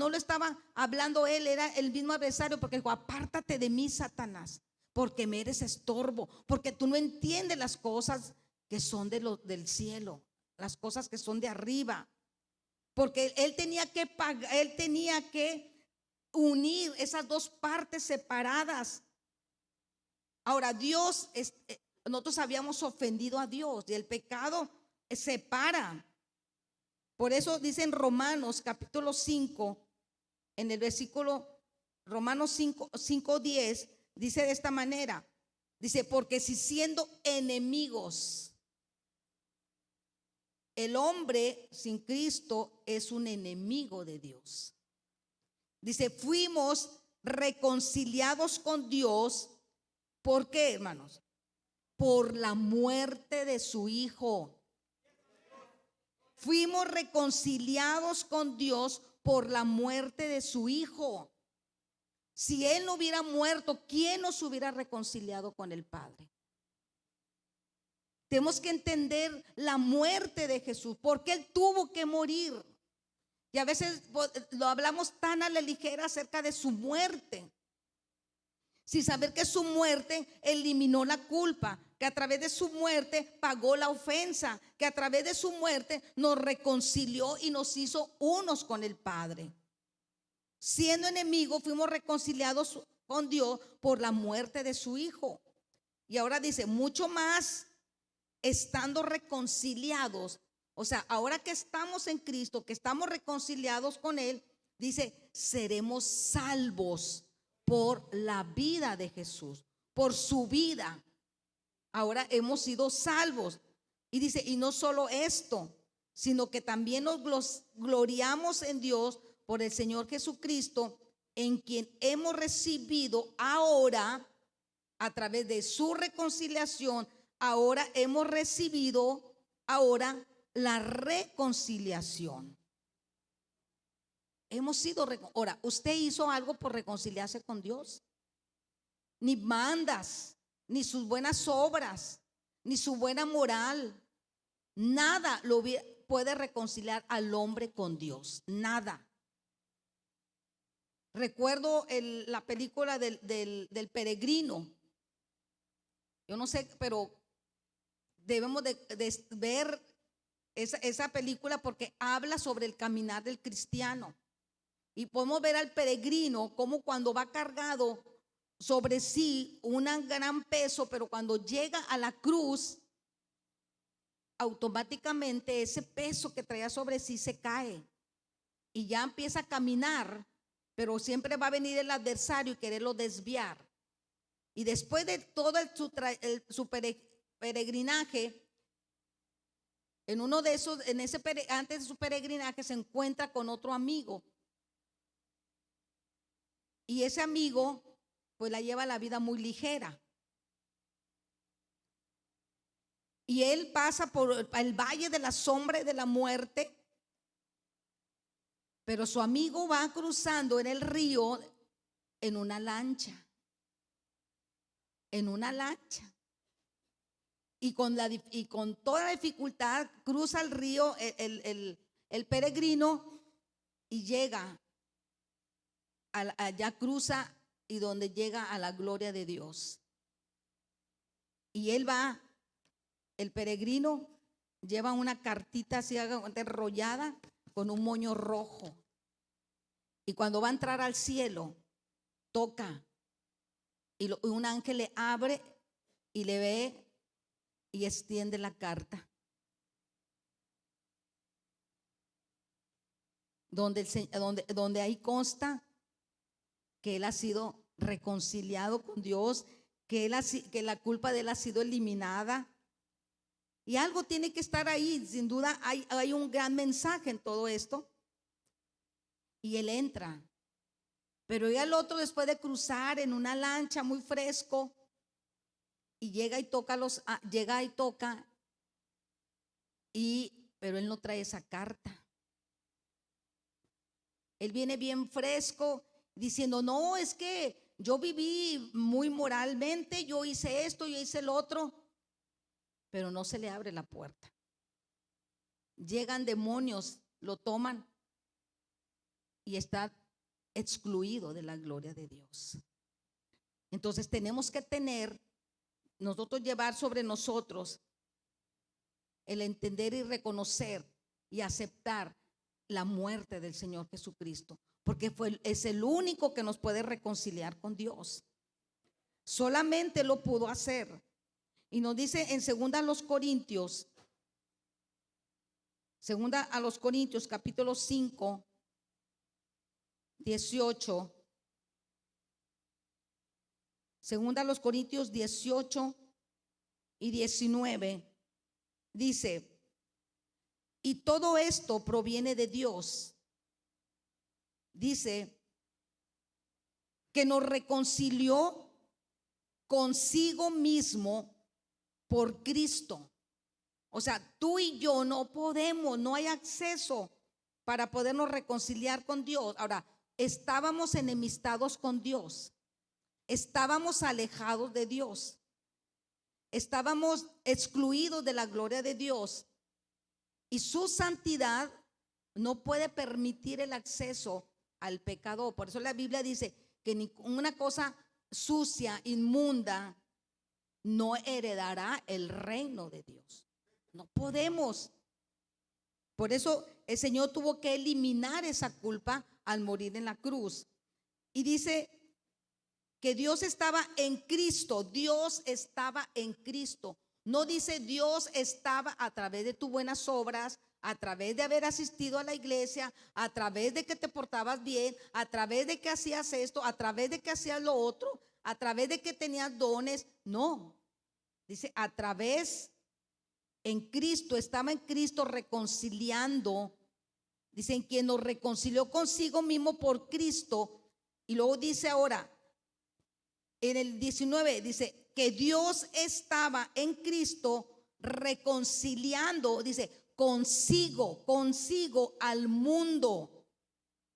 lo estaba hablando él, era el mismo adversario, porque dijo, apártate de mí, Satanás, porque me eres estorbo, porque tú no entiendes las cosas que son del cielo, las cosas que son de arriba. Porque él tenía que pagar, él tenía que unir esas dos partes separadas. Ahora, nosotros habíamos ofendido a Dios y el pecado separa. Por eso dice en Romanos capítulo 5, en el versículo Romanos 5:10, dice de esta manera, dice, porque si siendo enemigos, el hombre sin Cristo es un enemigo de Dios. Dice, fuimos reconciliados con Dios. ¿Por qué, hermanos? Por la muerte de su Hijo. fuimos reconciliados con Dios por la muerte de su Hijo. Si Él no hubiera muerto, ¿quién nos hubiera reconciliado con el Padre? Tenemos que entender la muerte de Jesús, porque Él tuvo que morir. Y a veces lo hablamos tan a la ligera acerca de su muerte, sin saber que su muerte eliminó la culpa, que a través de su muerte pagó la ofensa, que a través de su muerte nos reconcilió y nos hizo unos con el Padre. Siendo enemigos, fuimos reconciliados con Dios por la muerte de su Hijo. Y ahora dice, mucho más estando reconciliados. O sea, ahora que estamos en Cristo, que estamos reconciliados con Él, dice, seremos salvos por la vida de Jesús, por su vida. Ahora hemos sido salvos. Y dice, y no solo esto, sino que también nos gloriamos en Dios por el Señor Jesucristo, en quien hemos recibido ahora, a través de su reconciliación, ahora hemos recibido ahora la reconciliación. Hemos sido ahora, ¿usted hizo algo por reconciliarse con Dios? Ni mandas, ni sus buenas obras, ni su buena moral, nada puede reconciliar al hombre con Dios, nada. Recuerdo la película del peregrino. Yo no sé, pero debemos de ver esa película porque habla sobre el caminar del cristiano. Y podemos ver al peregrino como cuando va cargado sobre sí un gran peso, pero cuando llega a la cruz, automáticamente ese peso que traía sobre sí se cae y ya empieza a caminar, pero siempre va a venir el adversario y quererlo desviar. Y después de todo su peregrinaje, en uno de esos, antes de su peregrinaje, se encuentra con otro amigo. Y ese amigo, pues la lleva la vida muy ligera. Y él pasa por el valle de la sombra y de la muerte. Pero su amigo va cruzando en el río en una lancha. En una lancha. Y con toda dificultad cruza el río el peregrino y llega, allá cruza y donde llega a la gloria de Dios. Y él va, el peregrino lleva una cartita así enrollada con un moño rojo. Y cuando va a entrar al cielo, toca y un ángel le abre y le ve y extiende la carta. Donde ahí consta que él ha sido reconciliado con Dios, que la culpa de él ha sido eliminada. Y algo tiene que estar ahí, sin duda hay un gran mensaje en todo esto. Y él entra. Pero ya el otro, después de cruzar en una lancha muy fresco, y llega y toca pero él no trae esa carta. Él viene bien fresco diciendo, no, es que yo viví muy moralmente, yo hice esto, yo hice lo otro, pero no se le abre la puerta. Llegan demonios, lo toman y está excluido de la gloria de Dios. Entonces tenemos que llevar sobre nosotros el entender y reconocer y aceptar la muerte del Señor Jesucristo, porque es el único que nos puede reconciliar con Dios. Solamente lo pudo hacer. Y nos dice en segunda a los Corintios capítulo 5, 18. Segunda a los Corintios 18 y 19 dice, y todo esto proviene de Dios. Dice que nos reconcilió consigo mismo por Cristo. O sea, tú y yo no podemos, no hay acceso para podernos reconciliar con Dios. Ahora, estábamos enemistados con Dios, estábamos alejados de Dios, estábamos excluidos de la gloria de Dios, y su santidad no puede permitir el acceso al pecador. Por eso la Biblia dice que ninguna cosa sucia, inmunda, no heredará el reino de Dios. No podemos. Por eso el Señor tuvo que eliminar esa culpa al morir en la cruz. Y dice que Dios estaba en Cristo. Dios estaba en Cristo. No dice Dios estaba a través de tus buenas obras, a través de haber asistido a la iglesia, a través de que te portabas bien, a través de que hacías esto, a través de que hacías lo otro, a través de que tenías dones. No. Dice a través, en Cristo, estaba en Cristo reconciliando. Dice en quien nos reconcilió consigo mismo por Cristo. Y luego dice ahora, en el 19, dice que Dios estaba en Cristo reconciliando, dice, consigo al mundo.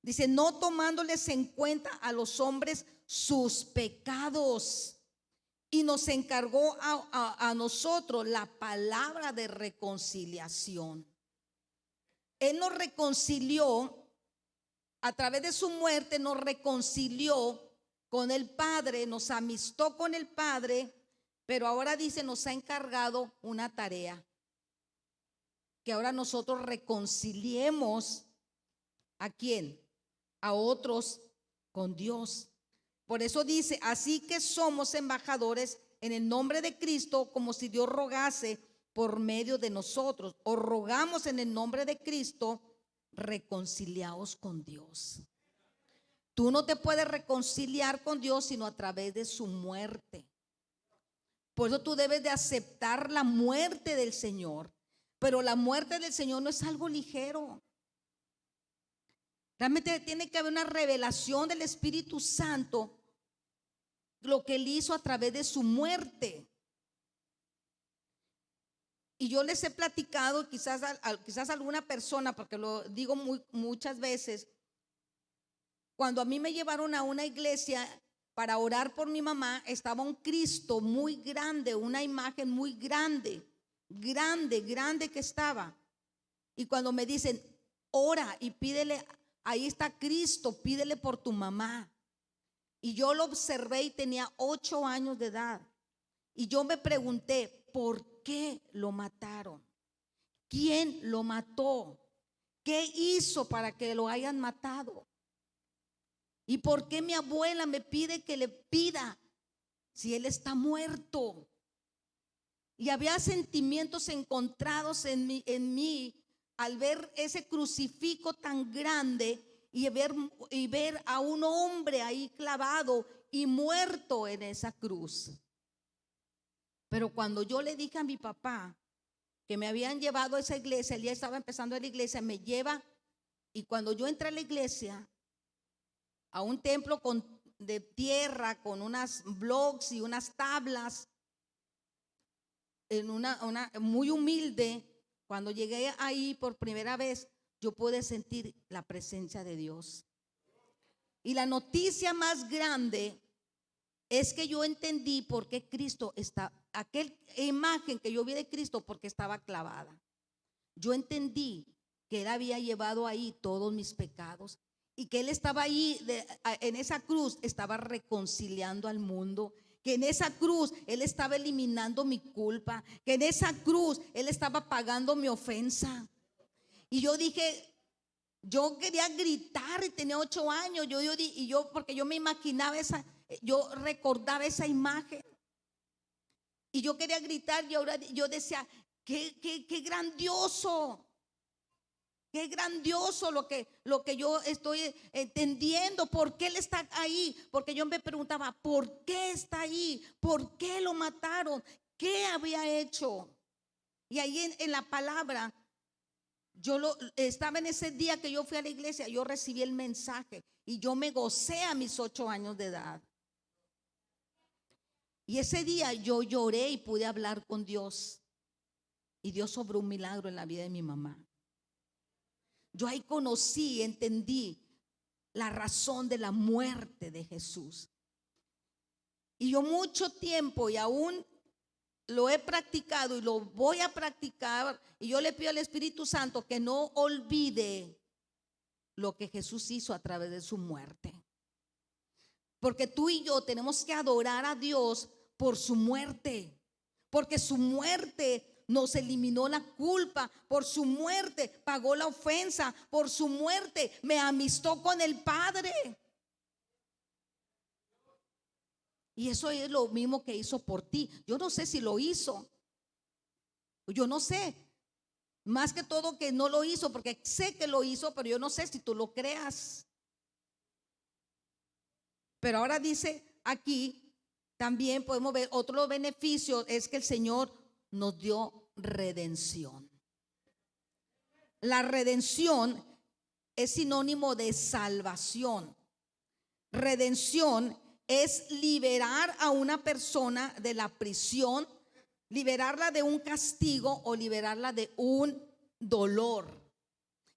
Dice, no tomándoles en cuenta a los hombres sus pecados. Y nos encargó a nosotros la palabra de reconciliación. Él nos reconcilió a través de su muerte, nos reconcilió con el Padre, nos amistó con el Padre, pero ahora dice, nos ha encargado una tarea, que ahora nosotros reconciliemos ¿a quién? A otros con Dios. Por eso dice, así que somos embajadores en el nombre de Cristo, como si Dios rogase por medio de nosotros. O rogamos en el nombre de Cristo, reconciliaos con Dios. Tú no te puedes reconciliar con Dios sino a través de su muerte. Por eso tú debes de aceptar la muerte del Señor. Pero la muerte del Señor no es algo ligero. Realmente tiene que haber una revelación del Espíritu Santo, lo que Él hizo a través de su muerte. Y yo les he platicado, quizás alguna persona, porque lo digo muchas veces, cuando a mí me llevaron a una iglesia para orar por mi mamá, estaba un Cristo muy grande, una imagen muy grande que estaba. Y cuando me dicen, ora y pídele, ahí está Cristo, pídele por tu mamá. Y yo lo observé y tenía 8 años de edad. Y yo me pregunté, ¿por qué lo mataron? ¿Quién lo mató? ¿Qué hizo para que lo hayan matado? ¿Y por qué mi abuela me pide que le pida si él está muerto? Y había sentimientos encontrados en mí al ver ese crucifijo tan grande y ver a un hombre ahí clavado y muerto en esa cruz. Pero cuando yo le dije a mi papá que me habían llevado a esa iglesia, él ya estaba empezando en la iglesia, me lleva, y cuando yo entré a la iglesia, a un templo de tierra con unas bloques y unas tablas, en una muy humilde, cuando llegué ahí por primera vez, yo pude sentir la presencia de Dios. Y la noticia más grande es que yo entendí por qué Cristo está, aquella imagen que yo vi de Cristo, porque estaba clavada. Yo entendí que Él había llevado ahí todos mis pecados y que Él estaba ahí en esa cruz, estaba reconciliando al mundo. Que en esa cruz Él estaba eliminando mi culpa, que en esa cruz Él estaba pagando mi ofensa. Y yo dije, yo quería gritar y tenía 8 años, porque yo me imaginaba yo recordaba esa imagen. Y yo quería gritar y ahora yo decía, qué grandioso. Qué grandioso lo que yo estoy entendiendo. ¿Por qué Él está ahí? Porque yo me preguntaba, ¿por qué está ahí? ¿Por qué lo mataron? ¿Qué había hecho? Y ahí en la palabra, estaba en ese día que yo fui a la iglesia, yo recibí el mensaje y yo me gocé a mis 8 años de edad. Y ese día yo lloré y pude hablar con Dios. y Dios obró un milagro en la vida de mi mamá. Yo ahí conocí, entendí la razón de la muerte de Jesús. Y yo mucho tiempo y aún lo he practicado y lo voy a practicar, y yo le pido al Espíritu Santo que no olvide lo que Jesús hizo a través de su muerte. Porque tú y yo tenemos que adorar a Dios por su muerte, porque su muerte nos eliminó la culpa, por su muerte pagó la ofensa, por su muerte me amistó con el Padre. Y eso es lo mismo que hizo por ti. Yo no sé si lo hizo. Yo no sé. Más que todo que no lo hizo, porque sé que lo hizo, pero yo no sé si tú lo creas. Pero ahora dice aquí, también podemos ver otro beneficio, es que el Señor nos dio redención. La redención es sinónimo de salvación. Redención es liberar a una persona de la prisión, liberarla de un castigo o liberarla de un dolor.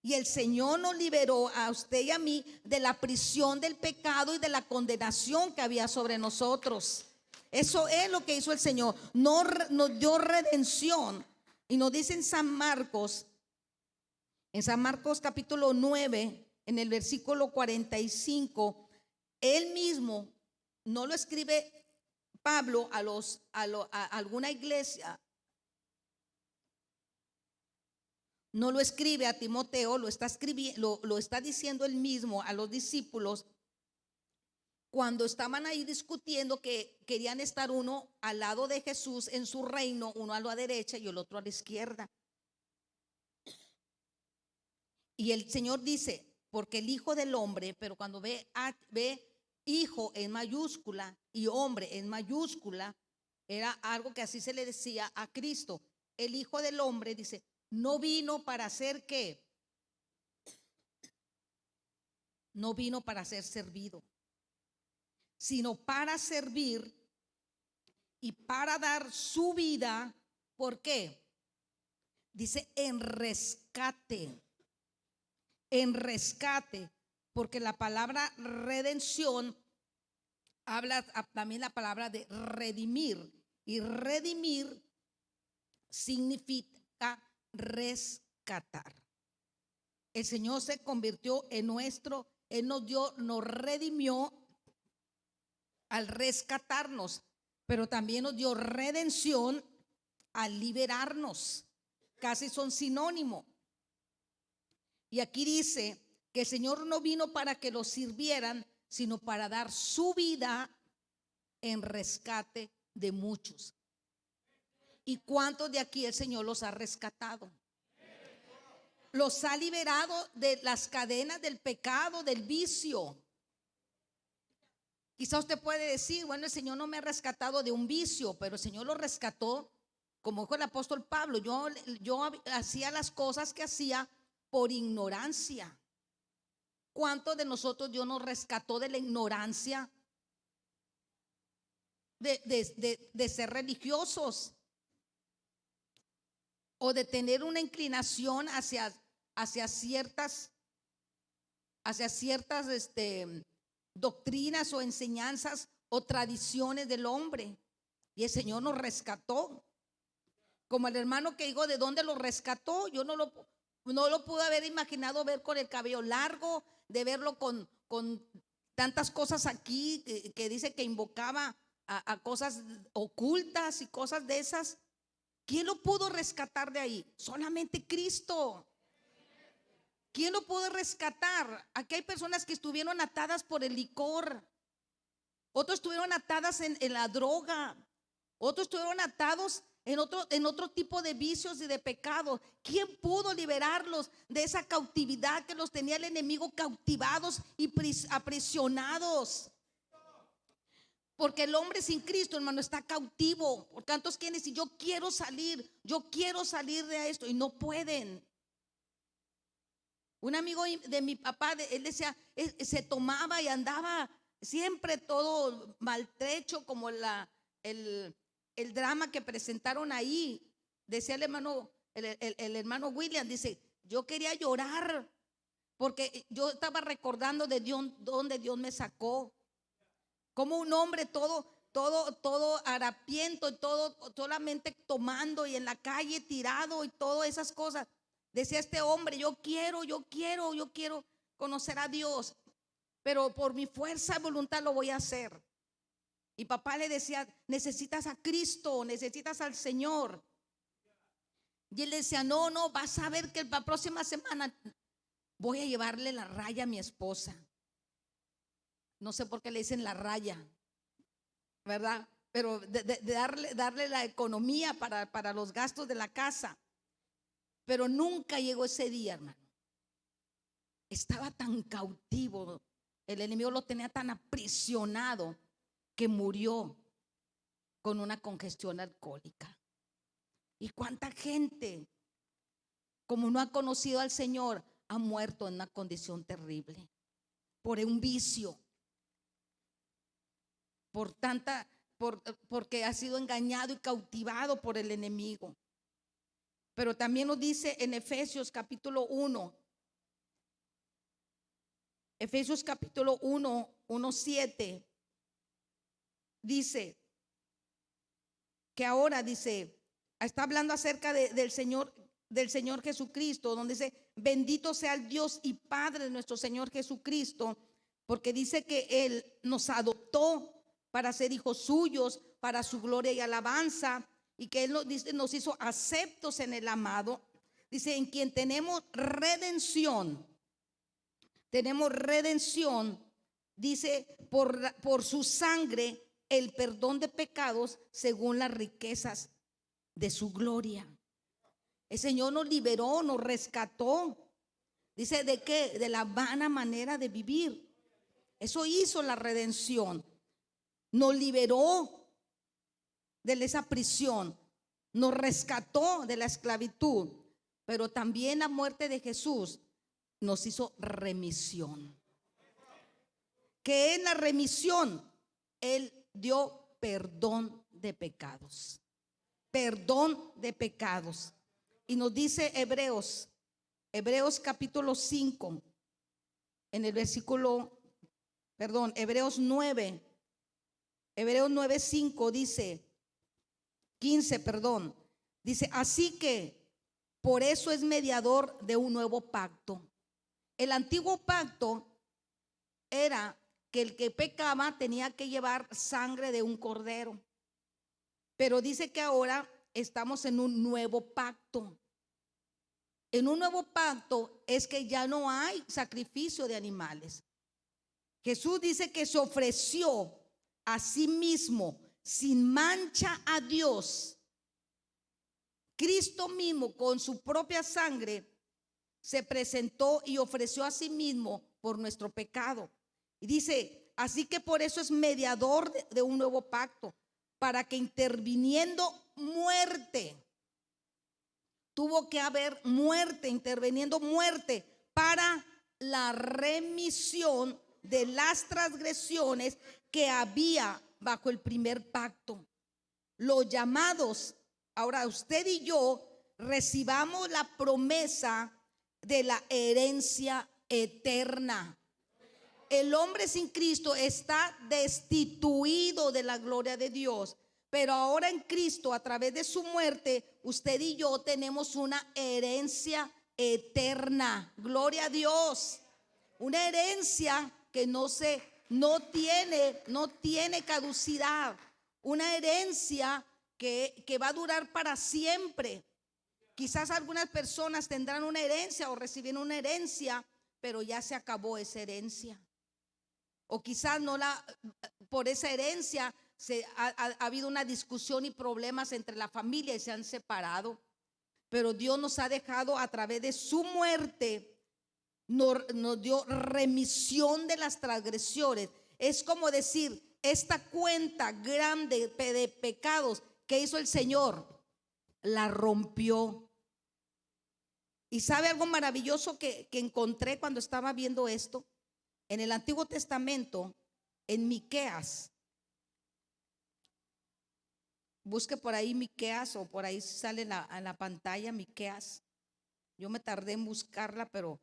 Y el Señor nos liberó a usted y a mí de la prisión del pecado y de la condenación que había sobre nosotros. Eso es lo que hizo el Señor. Nos dio redención. Y nos dice en San Marcos capítulo 9, en el versículo 45, él mismo, no lo escribe Pablo a alguna iglesia, no lo escribe a Timoteo, lo está diciendo él mismo a los discípulos cuando estaban ahí discutiendo que querían estar uno al lado de Jesús en su reino, uno a la derecha y el otro a la izquierda. Y el Señor dice, porque el Hijo del Hombre, pero cuando ve hijo en mayúscula y hombre en mayúscula, era algo que así se le decía a Cristo. El Hijo del Hombre, dice, no vino para hacer ¿qué? No vino para ser servido, sino para servir y para dar su vida. ¿Por qué? Dice en rescate, porque la palabra redención habla también la palabra de redimir, y redimir significa rescatar. El Señor se convirtió en nuestro, Él nos redimió al rescatarnos, pero también nos dio redención al liberarnos. Casi son sinónimo. Y aquí dice que el Señor no vino para que lo sirvieran, sino para dar su vida en rescate de muchos. ¿Y cuántos de aquí el Señor los ha rescatado? Los ha liberado de las cadenas del pecado, del vicio. Quizá usted puede decir, bueno, el Señor no me ha rescatado de un vicio, pero el Señor lo rescató, como dijo el apóstol Pablo, yo hacía las cosas que hacía por ignorancia. ¿Cuántos de nosotros Dios nos rescató de la ignorancia de ser religiosos o de tener una inclinación hacia ciertas doctrinas o enseñanzas o tradiciones del hombre? Y el Señor nos rescató. Como el hermano que dijo, ¿de dónde lo rescató? Yo no lo pude haber imaginado ver con el cabello largo, de verlo con tantas cosas aquí que dice que invocaba a cosas ocultas y cosas de esas. ¿Quién lo pudo rescatar de ahí? Solamente Cristo. ¿Quién lo pudo rescatar? Aquí hay personas que estuvieron atadas por el licor, otros estuvieron atadas en la droga, otros estuvieron atados en otro tipo de vicios y de pecados. ¿Quién pudo liberarlos de esa cautividad que los tenía el enemigo cautivados y aprisionados? Porque el hombre sin Cristo, hermano, está cautivo. Por tantos quienes y yo quiero salir de esto y no pueden. Un amigo de mi papá, él decía, se tomaba y andaba siempre todo maltrecho, como el drama que presentaron ahí. Decía el hermano el hermano William dice, yo quería llorar porque yo estaba recordando de Dios, donde Dios me sacó. Como un hombre todo harapiento y todo solamente tomando y en la calle tirado y todas esas cosas. Decía este hombre, yo quiero conocer a Dios, pero por mi fuerza y voluntad lo voy a hacer. Y papá le decía, necesitas a Cristo, necesitas al Señor. Y él decía, no, vas a ver que la próxima semana voy a llevarle la raya a mi esposa. No sé por qué le dicen la raya, ¿verdad? Pero de darle la economía para los gastos de la casa. Pero nunca llegó ese día, hermano. Estaba tan cautivo, el enemigo lo tenía tan aprisionado que murió con una congestión alcohólica. ¿Y cuánta gente, como no ha conocido al Señor, ha muerto en una condición terrible? Por un vicio, porque ha sido engañado y cautivado por el enemigo. Pero también nos dice en Efesios capítulo 1, Efesios capítulo 1:7, dice que ahora está hablando acerca del Señor Jesucristo, donde dice, bendito sea el Dios y Padre de nuestro Señor Jesucristo, porque dice que Él nos adoptó para ser hijos suyos, para su gloria y alabanza, y que Él nos hizo aceptos en el amado. Dice, en quien tenemos redención, dice, por su sangre, el perdón de pecados según las riquezas de su gloria. El Señor nos liberó, nos rescató. Dice, ¿de qué? De la vana manera de vivir. Eso hizo la redención. Nos liberó de esa prisión, nos rescató de la esclavitud, pero también la muerte de Jesús nos hizo remisión. ¿Qué es la remisión? Él dio perdón de pecados. Perdón de pecados. Y nos dice Hebreos capítulo 5, en el versículo, Hebreos 9:5 dice, 15, dice, así que por eso es mediador de un nuevo pacto. El antiguo pacto era que el que pecaba tenía que llevar sangre de un cordero, pero dice que ahora estamos en un nuevo pacto. En un nuevo pacto es que ya no hay sacrificio de animales. Jesús dice que se ofreció a sí mismo sin mancha a Dios. Cristo mismo con su propia sangre se presentó y ofreció a sí mismo por nuestro pecado. Y dice, así que por eso es mediador de un nuevo pacto, para que interviniendo muerte, tuvo que haber muerte, interviniendo muerte para la remisión de las transgresiones que había bajo el primer pacto. Los llamados, ahora usted y yo recibamos la promesa de la herencia eterna. El hombre sin Cristo está destituido de la gloria de Dios, pero ahora en Cristo, a través de su muerte, usted y yo tenemos una herencia eterna. Gloria a Dios. Una herencia que no tiene caducidad. Una herencia que va a durar para siempre. Quizás algunas personas tendrán una herencia o recibieron una herencia, pero ya se acabó esa herencia. O quizás por esa herencia ha habido una discusión y problemas entre la familia y se han separado. Pero Dios nos ha dejado a través de su muerte, nos dio remisión de las transgresiones. Es como decir, esta cuenta grande de pecados que hizo el Señor, la rompió. Y sabe algo maravilloso que encontré cuando estaba viendo esto. En el Antiguo Testamento, en Miqueas, busque por ahí Miqueas, o por ahí sale en la pantalla Miqueas. Yo me tardé en buscarla, pero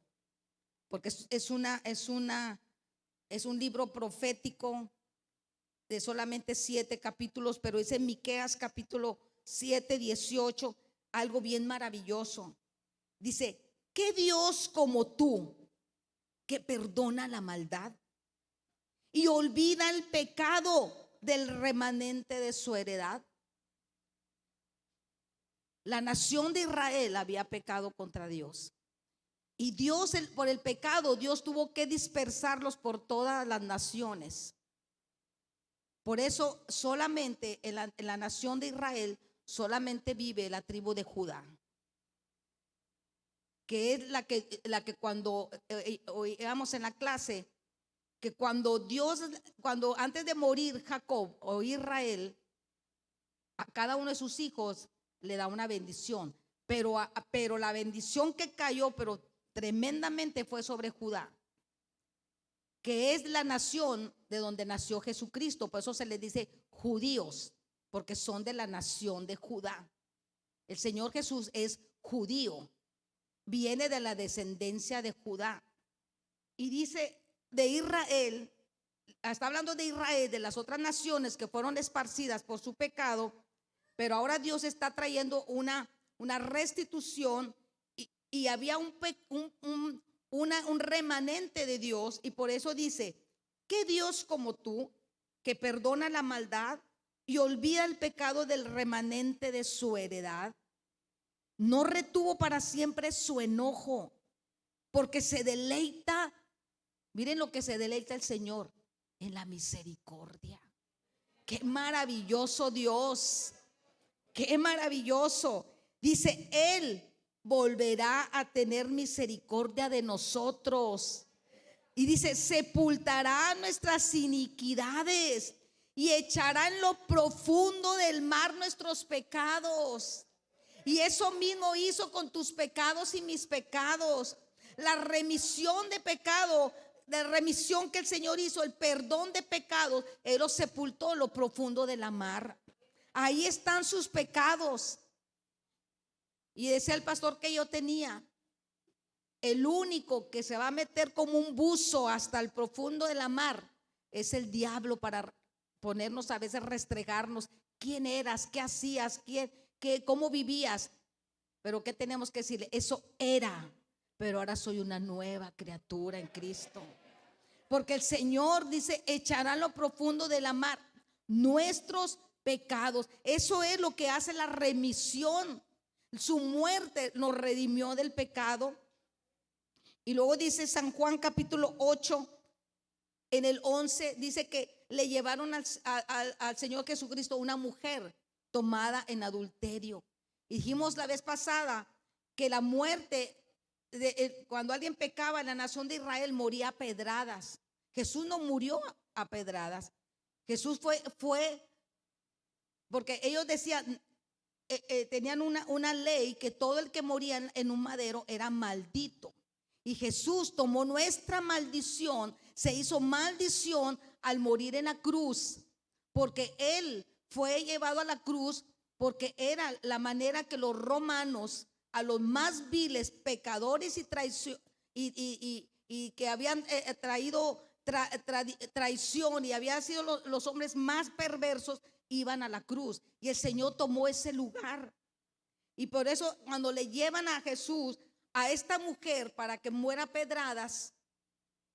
porque es un libro profético de solamente 7 capítulos, pero es en Miqueas capítulo 7, 18, algo bien maravilloso. Dice: ¿qué Dios como tú, que perdona la maldad y olvida el pecado del remanente de su heredad? La nación de Israel había pecado contra Dios. Y Dios, por el pecado, Dios tuvo que dispersarlos por todas las naciones. Por eso solamente en la nación de Israel solamente vive la tribu de Judá, que es la que cuando oíamos en la clase, que cuando antes de morir Jacob o Israel, a cada uno de sus hijos le da una bendición, pero la bendición que cayó, pero tremendamente, fue sobre Judá, que es la nación de donde nació Jesucristo. Por eso se les dice judíos, porque son de la nación de Judá. El Señor Jesús es judío, viene de la descendencia de Judá. Y dice de Israel, está hablando de Israel, de las otras naciones que fueron esparcidas por su pecado, pero ahora Dios está trayendo una restitución, y había un remanente de Dios. Y por eso dice: ¿qué Dios como tú, que perdona la maldad y olvida el pecado del remanente de su heredad? No retuvo para siempre su enojo, porque se deleita, miren lo que se deleita el Señor, en la misericordia. Qué maravilloso Dios, qué maravilloso. Dice: Él volverá a tener misericordia de nosotros. Y dice: sepultará nuestras iniquidades y echará en lo profundo del mar nuestros pecados. Y eso mismo hizo con tus pecados y mis pecados. La remisión de pecado, la remisión que el Señor hizo, el perdón de pecados, Él los sepultó en lo profundo de la mar. Ahí están sus pecados. Y decía el pastor que yo tenía: el único que se va a meter como un buzo hasta el profundo de la mar es el diablo, para ponernos a veces, restregarnos. ¿Quién eras? ¿Qué hacías? ¿Cómo vivías? Pero ¿qué tenemos que decirle? Eso era, pero ahora soy una nueva criatura en Cristo. Porque el Señor dice: echará en lo profundo de la mar nuestros pecados. Eso es lo que hace la remisión. Su muerte nos redimió del pecado. Y luego dice San Juan capítulo 8, en el 11, dice que le llevaron al Señor Jesucristo una mujer tomada en adulterio. Dijimos la vez pasada que la muerte, cuando alguien pecaba en la nación de Israel, moría a pedradas. Jesús no murió a pedradas. Jesús fue porque ellos decían, tenían una ley, que todo el que moría en un madero era maldito. Y Jesús tomó nuestra maldición, se hizo maldición al morir en la cruz, porque Él fue llevado a la cruz, porque era la manera que los romanos, a los más viles pecadores y que habían traído traición, y habían sido los hombres más perversos, iban a la cruz. Y el Señor tomó ese lugar. Y por eso, cuando le llevan a Jesús, a esta mujer, para que muera a pedradas,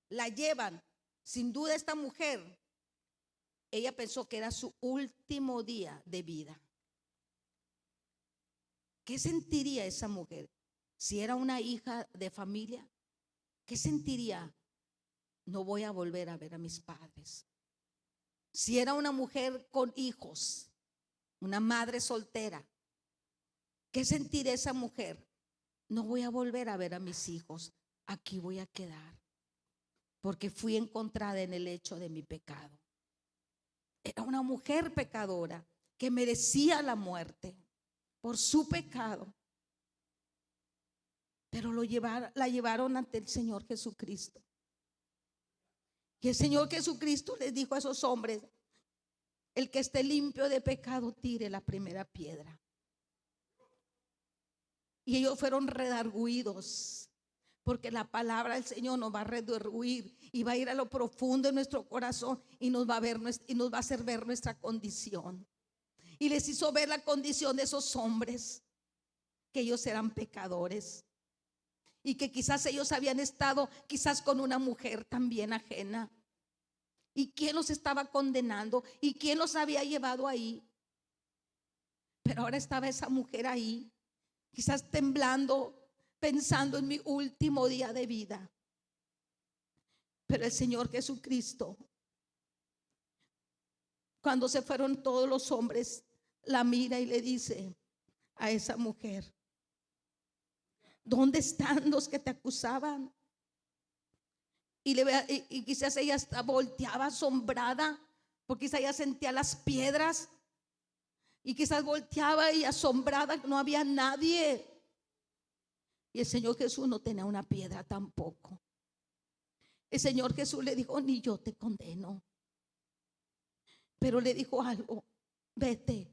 la llevan. Sin duda, esta mujer, ella pensó que era su último día de vida. ¿Qué sentiría esa mujer? Si era una hija de familia, ¿qué sentiría? No voy a volver a ver a mis padres. Si era una mujer con hijos, una madre soltera, ¿qué sentiría esa mujer? No voy a volver a ver a mis hijos, aquí voy a quedar, porque fui encontrada en el hecho de mi pecado. Era una mujer pecadora que merecía la muerte por su pecado, pero la llevaron ante el Señor Jesucristo. Y el Señor Jesucristo les dijo a esos hombres: El que esté limpio de pecado tire la primera piedra. Y ellos fueron redarguidos, porque la palabra del Señor nos va a redarguir y va a ir a lo profundo de nuestro corazón y nos va a hacer ver nuestra condición. Y les hizo ver la condición de esos hombres, que ellos eran pecadores y que quizás ellos habían estado quizás con una mujer también ajena. ¿Y quién los estaba condenando? ¿Y quién los había llevado ahí? Pero ahora estaba esa mujer ahí, quizás temblando, pensando en mi último día de vida. Pero el Señor Jesucristo, cuando se fueron todos los hombres, la mira y le dice a esa mujer: ¿dónde están los que te acusaban? Y quizás ella volteaba asombrada, porque quizás ella sentía las piedras, y quizás volteaba y asombrada, no había nadie. Y el Señor Jesús no tenía una piedra tampoco. El Señor Jesús le dijo: ni yo te condeno. Pero le dijo algo: vete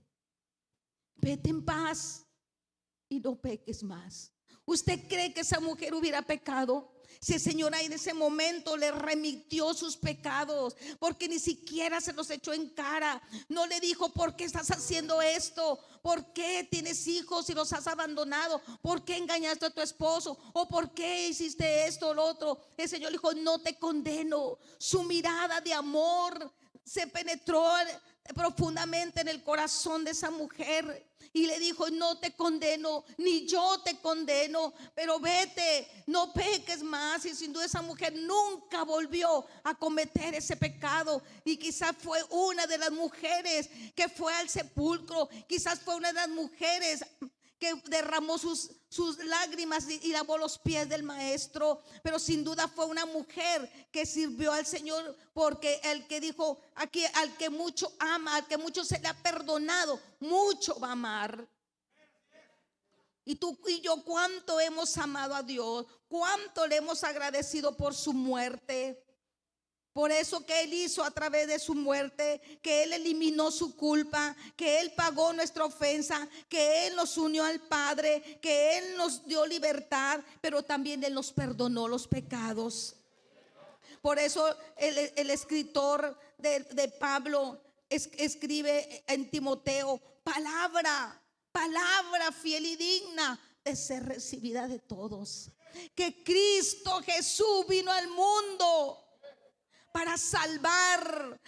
en paz y no peques más. ¿Usted cree que esa mujer hubiera pecado si el Señor ahí en ese momento le remitió sus pecados? Porque ni siquiera se los echó en cara. No le dijo: ¿por qué estás haciendo esto? ¿Por qué tienes hijos y los has abandonado? ¿Por qué engañaste a tu esposo? ¿O por qué hiciste esto o lo otro? El Señor le dijo: no te condeno. Su mirada de amor se penetró profundamente en el corazón de esa mujer y le dijo: no te condeno, ni yo te condeno, pero vete, no peques más. Y sin duda esa mujer nunca volvió a cometer ese pecado. Y quizás fue una de las mujeres que fue al sepulcro, quizás fue una de las mujeres que derramó sus lágrimas y lavó los pies del maestro. Pero sin duda fue una mujer que sirvió al Señor, porque el que dijo aquí: al que mucho ama, al que mucho se le ha perdonado, mucho va a amar. Y tú y yo, cuánto hemos amado a Dios, cuánto le hemos agradecido por su muerte. Por eso que Él hizo a través de su muerte, que Él eliminó su culpa, que Él pagó nuestra ofensa, que Él nos unió al Padre, que Él nos dio libertad, pero también Él nos perdonó los pecados. Por eso el escritor de Pablo escribe en Timoteo: palabra fiel y digna de ser recibida de todos. Que Cristo Jesús vino al mundo para salvar,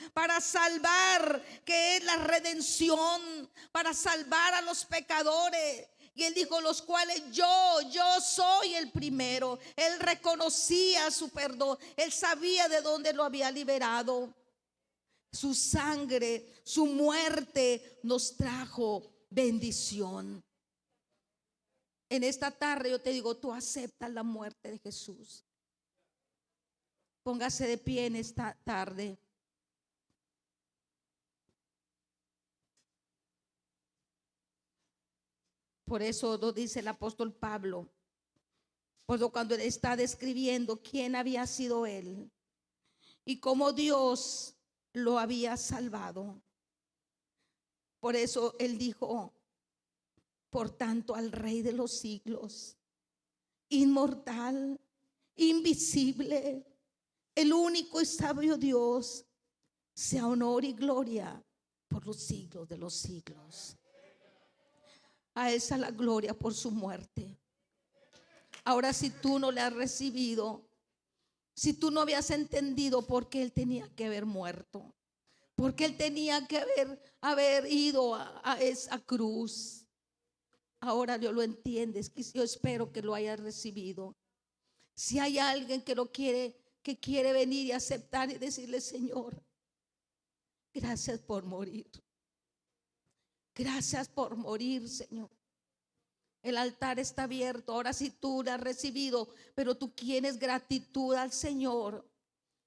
que es la redención, para salvar a los pecadores. Y Él dijo: los cuales yo soy el primero. Él reconocía su perdón, Él sabía de dónde lo había liberado. Su sangre, su muerte nos trajo bendición. En esta tarde yo te digo: tú aceptas la muerte de Jesús. Póngase de pie en esta tarde. Por eso lo dice el apóstol Pablo, cuando él está describiendo quién había sido él y cómo Dios lo había salvado. Por eso él dijo: por tanto, al Rey de los siglos, inmortal, invisible, el único y sabio Dios, sea honor y gloria por los siglos de los siglos. A esa la gloria por su muerte. Ahora, si tú no le has recibido, si tú no habías entendido por qué Él tenía que haber muerto, por qué Él tenía que haber ido a esa cruz, ahora yo lo entiendes. Yo espero que lo hayas recibido. Si hay alguien que quiere venir y aceptar y decirle: Señor, gracias por morir. Gracias por morir, Señor. El altar está abierto. Ahora, si tú lo has recibido, pero tú quieres gratitud al Señor,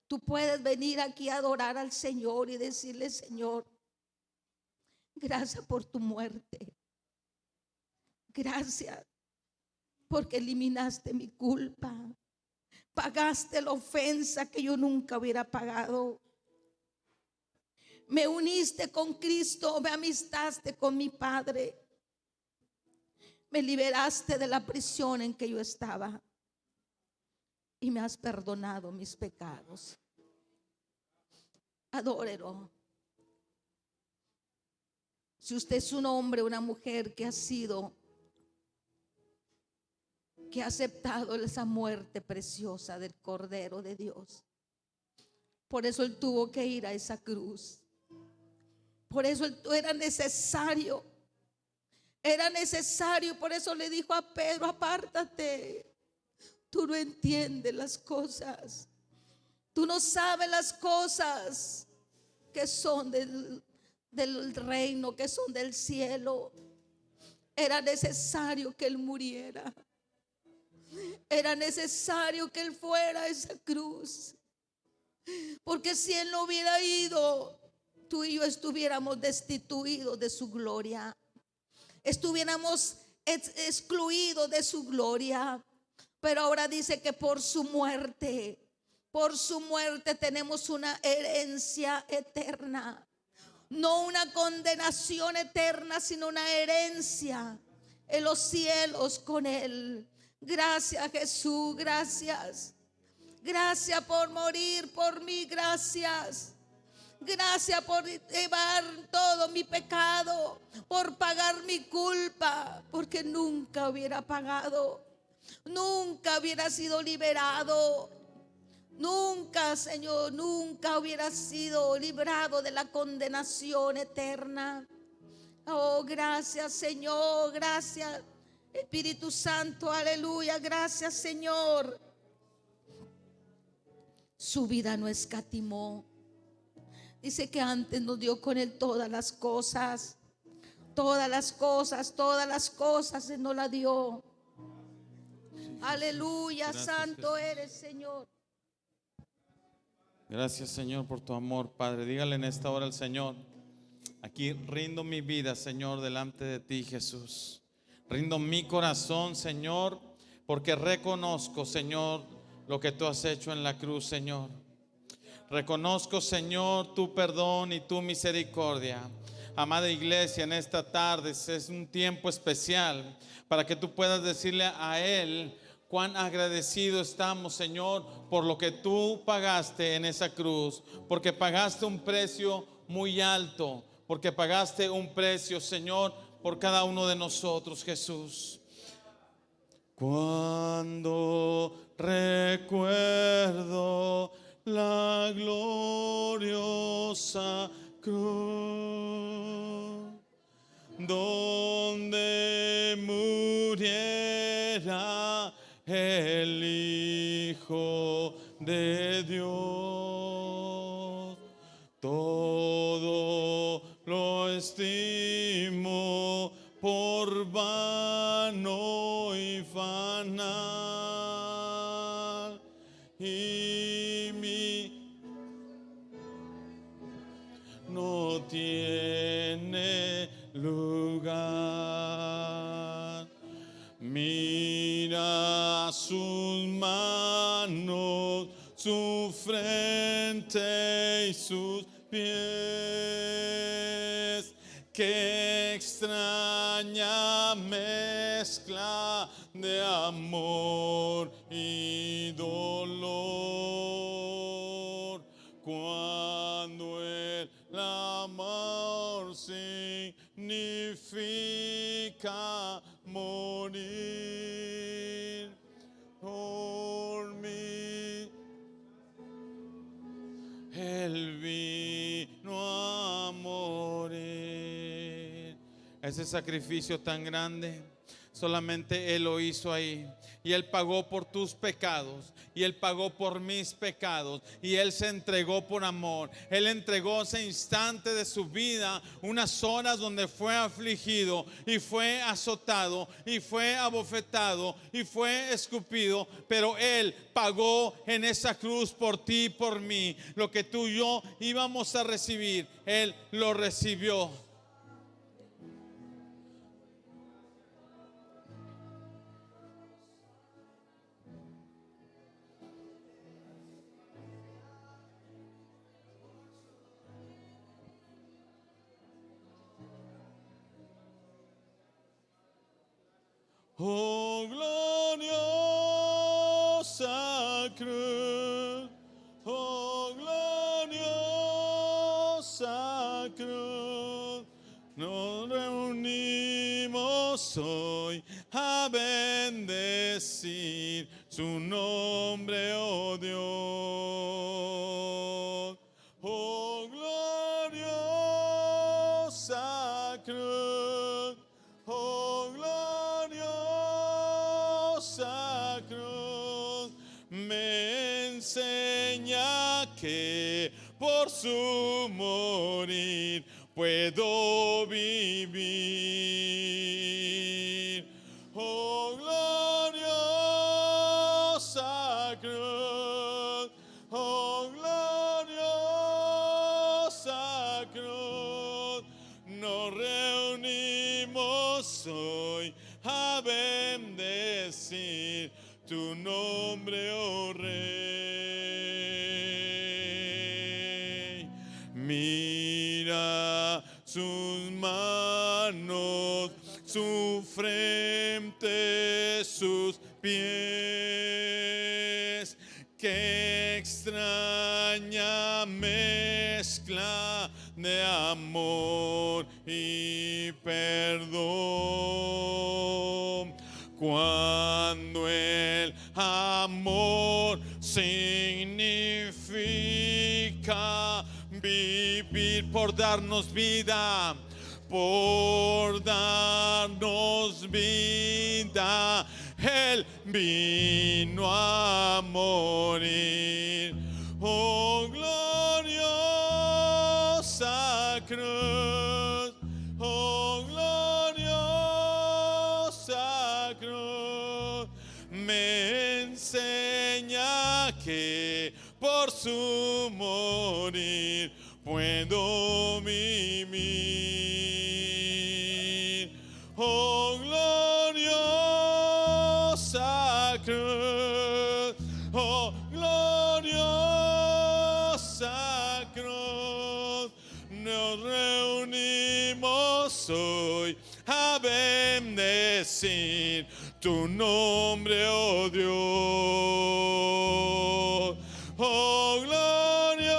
tú puedes venir aquí a adorar al Señor y decirle: Señor, gracias por tu muerte. Gracias porque eliminaste mi culpa. Pagaste la ofensa que yo nunca hubiera pagado. Me uniste con Cristo, me amistaste con mi Padre. Me liberaste de la prisión en que yo estaba y me has perdonado mis pecados. Adórelo. Si usted es un hombre o una mujer que ha aceptado esa muerte preciosa del Cordero de Dios, por eso Él tuvo que ir a esa cruz. Por eso era necesario. Era necesario. Por eso le dijo a Pedro: apártate. Tú no entiendes las cosas. Tú no sabes las cosas que son del reino, que son del cielo. Era necesario que Él muriera. Era necesario que Él fuera a esa cruz. Porque si Él no hubiera ido, tú y yo estuviéramos destituidos de su gloria. Estuviéramos excluidos de su gloria. Pero ahora dice que por su muerte tenemos una herencia eterna. No una condenación eterna, sino una herencia en los cielos con Él. Gracias, Jesús, gracias. Gracias por morir por mí, gracias. Gracias por llevar todo mi pecado, por pagar mi culpa, porque nunca hubiera pagado, nunca hubiera sido liberado, nunca, Señor, nunca hubiera sido librado de la condenación eterna. Oh, gracias, Señor, gracias, Espíritu Santo, aleluya, gracias, Señor. Su vida no escatimó. Dice que antes nos dio con Él todas las cosas. Todas las cosas, todas las cosas Él nos la dio. Aleluya, gracias, santo Jesús. eres, Señor. Gracias, Señor, por tu amor, Padre. Dígale en esta hora al Señor: aquí rindo mi vida, Señor, delante de ti, Jesús. Rindo mi corazón, Señor, porque reconozco, Señor, lo que tú has hecho en la cruz, Señor. Reconozco, Señor, tu perdón y tu misericordia. Amada iglesia, en esta tarde es un tiempo especial para que tú puedas decirle a Él cuán agradecido estamos, Señor, por lo que tú pagaste en esa cruz, porque pagaste un precio muy alto, porque pagaste un precio, Señor, por cada uno de nosotros, Jesús. Cuando recuerdo la gloriosa cruz, donde muriera el Hijo de Dios, todo lo estimo por vano y fanal, y mi no tiene lugar. Mira sus manos, su frente y sus pies. Qué extraña mezcla de amor y dolor, cuando el amor significa morir por mí. Él vino a morir. Ese sacrificio tan grande, solamente Él lo hizo ahí. Y Él pagó por tus pecados, y Él pagó por mis pecados, y Él se entregó por amor. Él entregó ese instante de su vida, unas horas donde fue afligido y fue azotado y fue abofetado y fue escupido, pero Él pagó en esa cruz por ti y por mí. Lo que tú y yo íbamos a recibir, Él lo recibió. Oh gloriosa cruz, oh gloriosa cruz, nos reunimos hoy a bendecir su nombre, oh Dios. Oh gloriosa cruz, oh gloriosa cruz, me enseña que por su morir puedo vivir. Oh gloriosa cruz, oh gloriosa cruz, nos reunimos hoy a bendecir tu nombre, oh Rey. Mira sus manos, su frente, sus pies. Qué extraña mezcla de amor y perdón. Cuando el amor significa vivir por darnos vida, por darnos vida, Él vino a morir. Oh gloriosa cruz, oh gloriosa cruz, me enseña que por su morir puedo vivir. Oh gloriosa cruz, oh gloriosa cruz, nos reunimos hoy a bendecir tu nombre, oh Dios. Oh gloriosa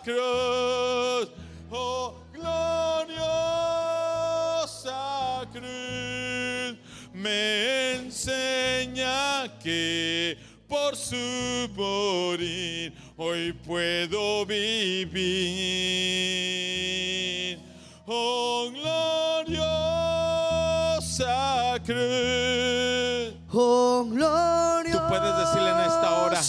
cruz, oh gloriosa cruz, me enseña que por su morir hoy puedo vivir. Oh gloriosa cruz. Oh gloriosa Tú puedes decirle en esta hora: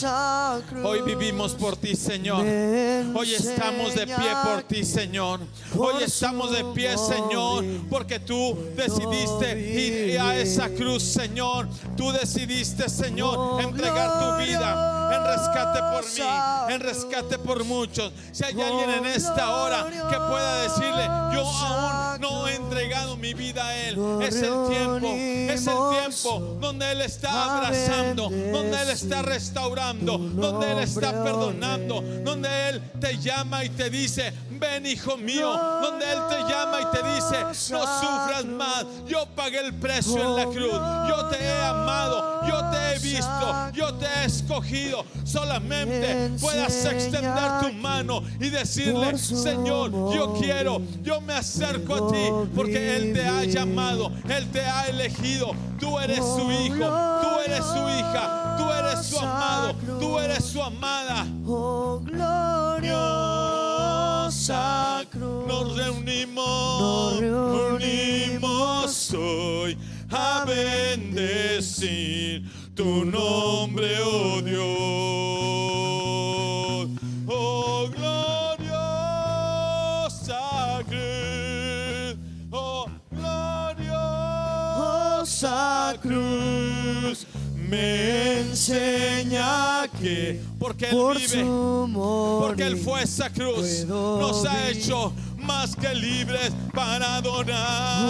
cruz, hoy vivimos por ti, Señor. me Hoy estamos de pie por ti, Señor. Hoy estamos de pie, Señor, porque tú decidiste ir a esa cruz, Señor. Tú decidiste, Señor, entregar tu vida en rescate por mí, en rescate por muchos. Si hay alguien en esta hora que pueda decirle: yo aún no he entregado mi vida a Él, es el tiempo donde Él está abrazando, donde Él está restaurando, donde Él está perdonando, donde Él te llama y te dice: ven, hijo mío, donde Él te llama y te dice: no sufras más, yo pagué el precio en la cruz, yo te he amado, yo te he visto, yo te he escogido. Solamente puedas extender tu mano y decirle: Señor, yo quiero, yo me acerco a ti, porque Él te ha llamado, Él te ha elegido. Tú eres su hijo, tú eres su hija, tú eres su amado, tú eres su amada. oh gloriosa cruz, Nos reunimos hoy a bendecir tu nombre, oh Dios. Oh gloriosa cruz, oh gloriosa cruz, me enseña que porque Él por vive, su morir, porque Él fue esa cruz, puedo nos ha vivir. hecho más que libres para adorar,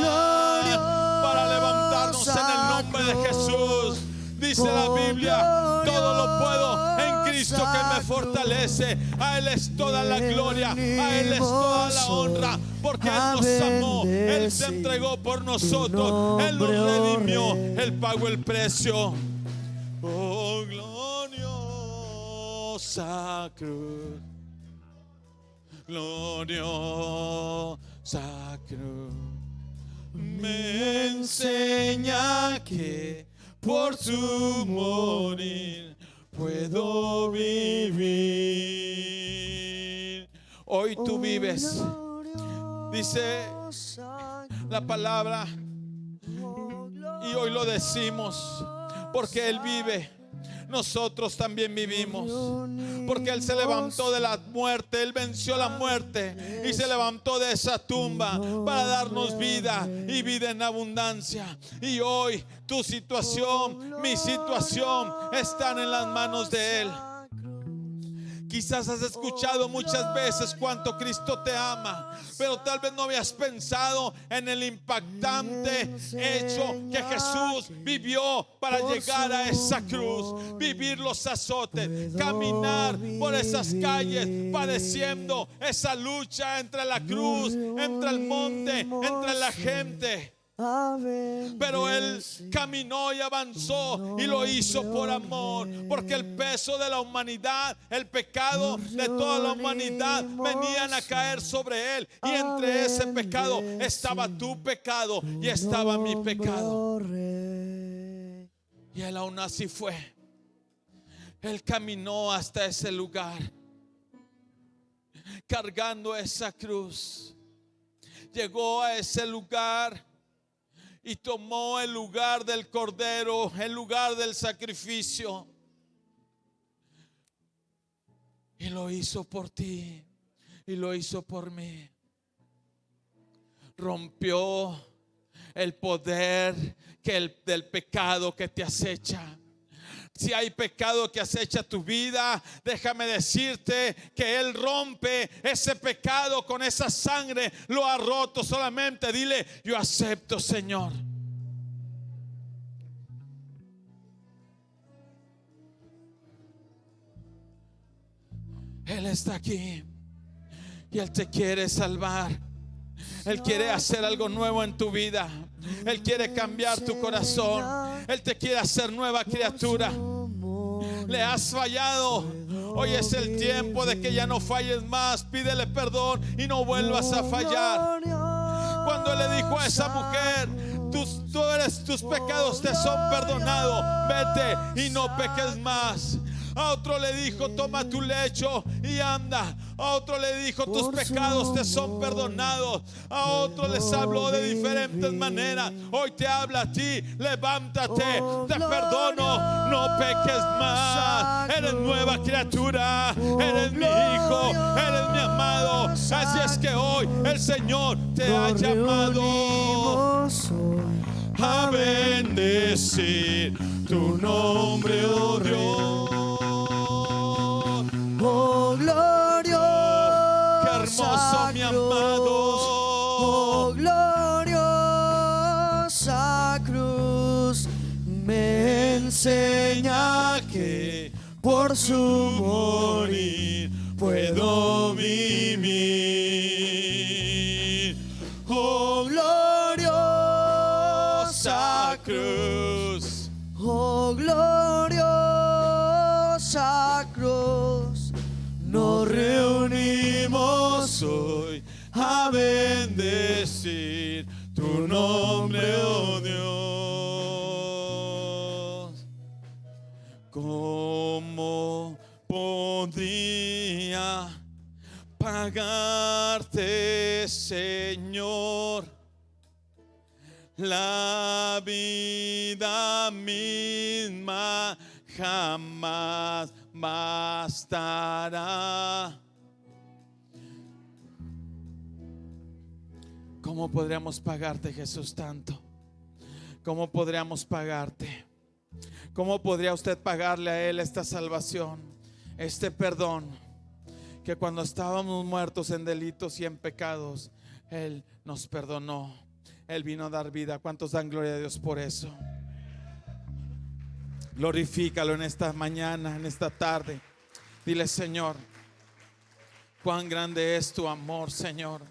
gloriosa para levantarnos en el nombre de cruz. Jesús. Dice la Oh, Biblia: todo lo puedo en Cristo que me fortalece. A Él es toda la gloria, a Él es toda la honra, porque Él nos amó, Él se entregó por nosotros, Él nos redimió, Él pagó el precio. Oh, gloriosa cruz, gloriosa cruz, me enseña que por su morir puedo vivir. Hoy tú vives, dice la palabra, y hoy lo decimos, porque Él vive, nosotros también vivimos, porque Él se levantó de la muerte, Él venció la muerte y se levantó de esa tumba para darnos vida y vida en abundancia. Y hoy tu situación, mi situación están en las manos de Él. Quizás has escuchado muchas veces cuánto Cristo te ama, pero tal vez no habías pensado en el impactante hecho que Jesús vivió para llegar a esa cruz, vivir los azotes, caminar por esas calles padeciendo esa lucha entre la cruz, entre el monte, entre la gente. Pero Él caminó y avanzó y lo hizo por amor, porque el peso de la humanidad, el pecado de toda la humanidad venían a caer sobre Él, y entre ese pecado estaba tu pecado y estaba mi pecado. Y Él aún así fue. Él caminó hasta ese lugar cargando esa cruz. Llegó a ese lugar y tomó el lugar del cordero, el lugar del sacrificio, y lo hizo por ti y lo hizo por mí. Rompió el poder del pecado que te acecha. Si hay pecado que acecha tu vida, déjame decirte que Él rompe ese pecado con esa sangre. Lo ha roto. Solamente dile: yo acepto, Señor. Él está aquí y Él te quiere salvar. Él quiere hacer algo nuevo en tu vida. Él quiere cambiar tu corazón. Él te quiere hacer nueva criatura. Le has fallado. Hoy es el tiempo de que ya no falles más. Pídele perdón y no vuelvas a fallar. Cuando le dijo a esa mujer: tus pecados te son perdonados, vete y no peques más. A otro le dijo: toma tu lecho y anda. A otro le dijo: tus pecados te son perdonados. A otro les habló de diferentes maneras. Hoy te habla a ti: levántate, te perdono, no peques más. Eres nueva criatura, eres mi hijo, eres mi amado. Así es que hoy el Señor te ha llamado a bendecir tu nombre, oh Dios. Oh, gloriosa, qué hermoso, mi amado. Oh, gloriosa cruz, me enseña que por su morir puedo vivir. Oh, gloriosa cruz. Oh, gloriosa cruz, Nos reunimos hoy a bendecir tu nombre, oh Dios. ¿Cómo podría pagarte, Señor, la vida misma? Jamás bastará. ¿Cómo podríamos pagarte, Jesús, tanto? ¿Cómo podríamos pagarte? ¿Cómo podría usted pagarle a Él esta salvación, este perdón? Que cuando estábamos muertos en delitos y en pecados, Él nos perdonó. Él vino a dar vida. ¿Cuántos dan gloria a Dios por eso? Glorifícalo en esta mañana, en esta tarde. Dile, Señor, cuán grande es tu amor, Señor.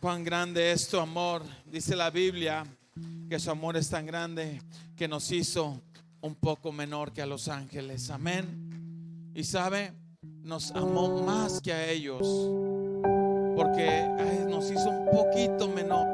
Cuán grande es tu amor. Dice la Biblia que su amor es tan grande que nos hizo un poco menor que a los ángeles. Amén. Y sabe, nos amó más que a ellos, porque nos hizo un poquito menor.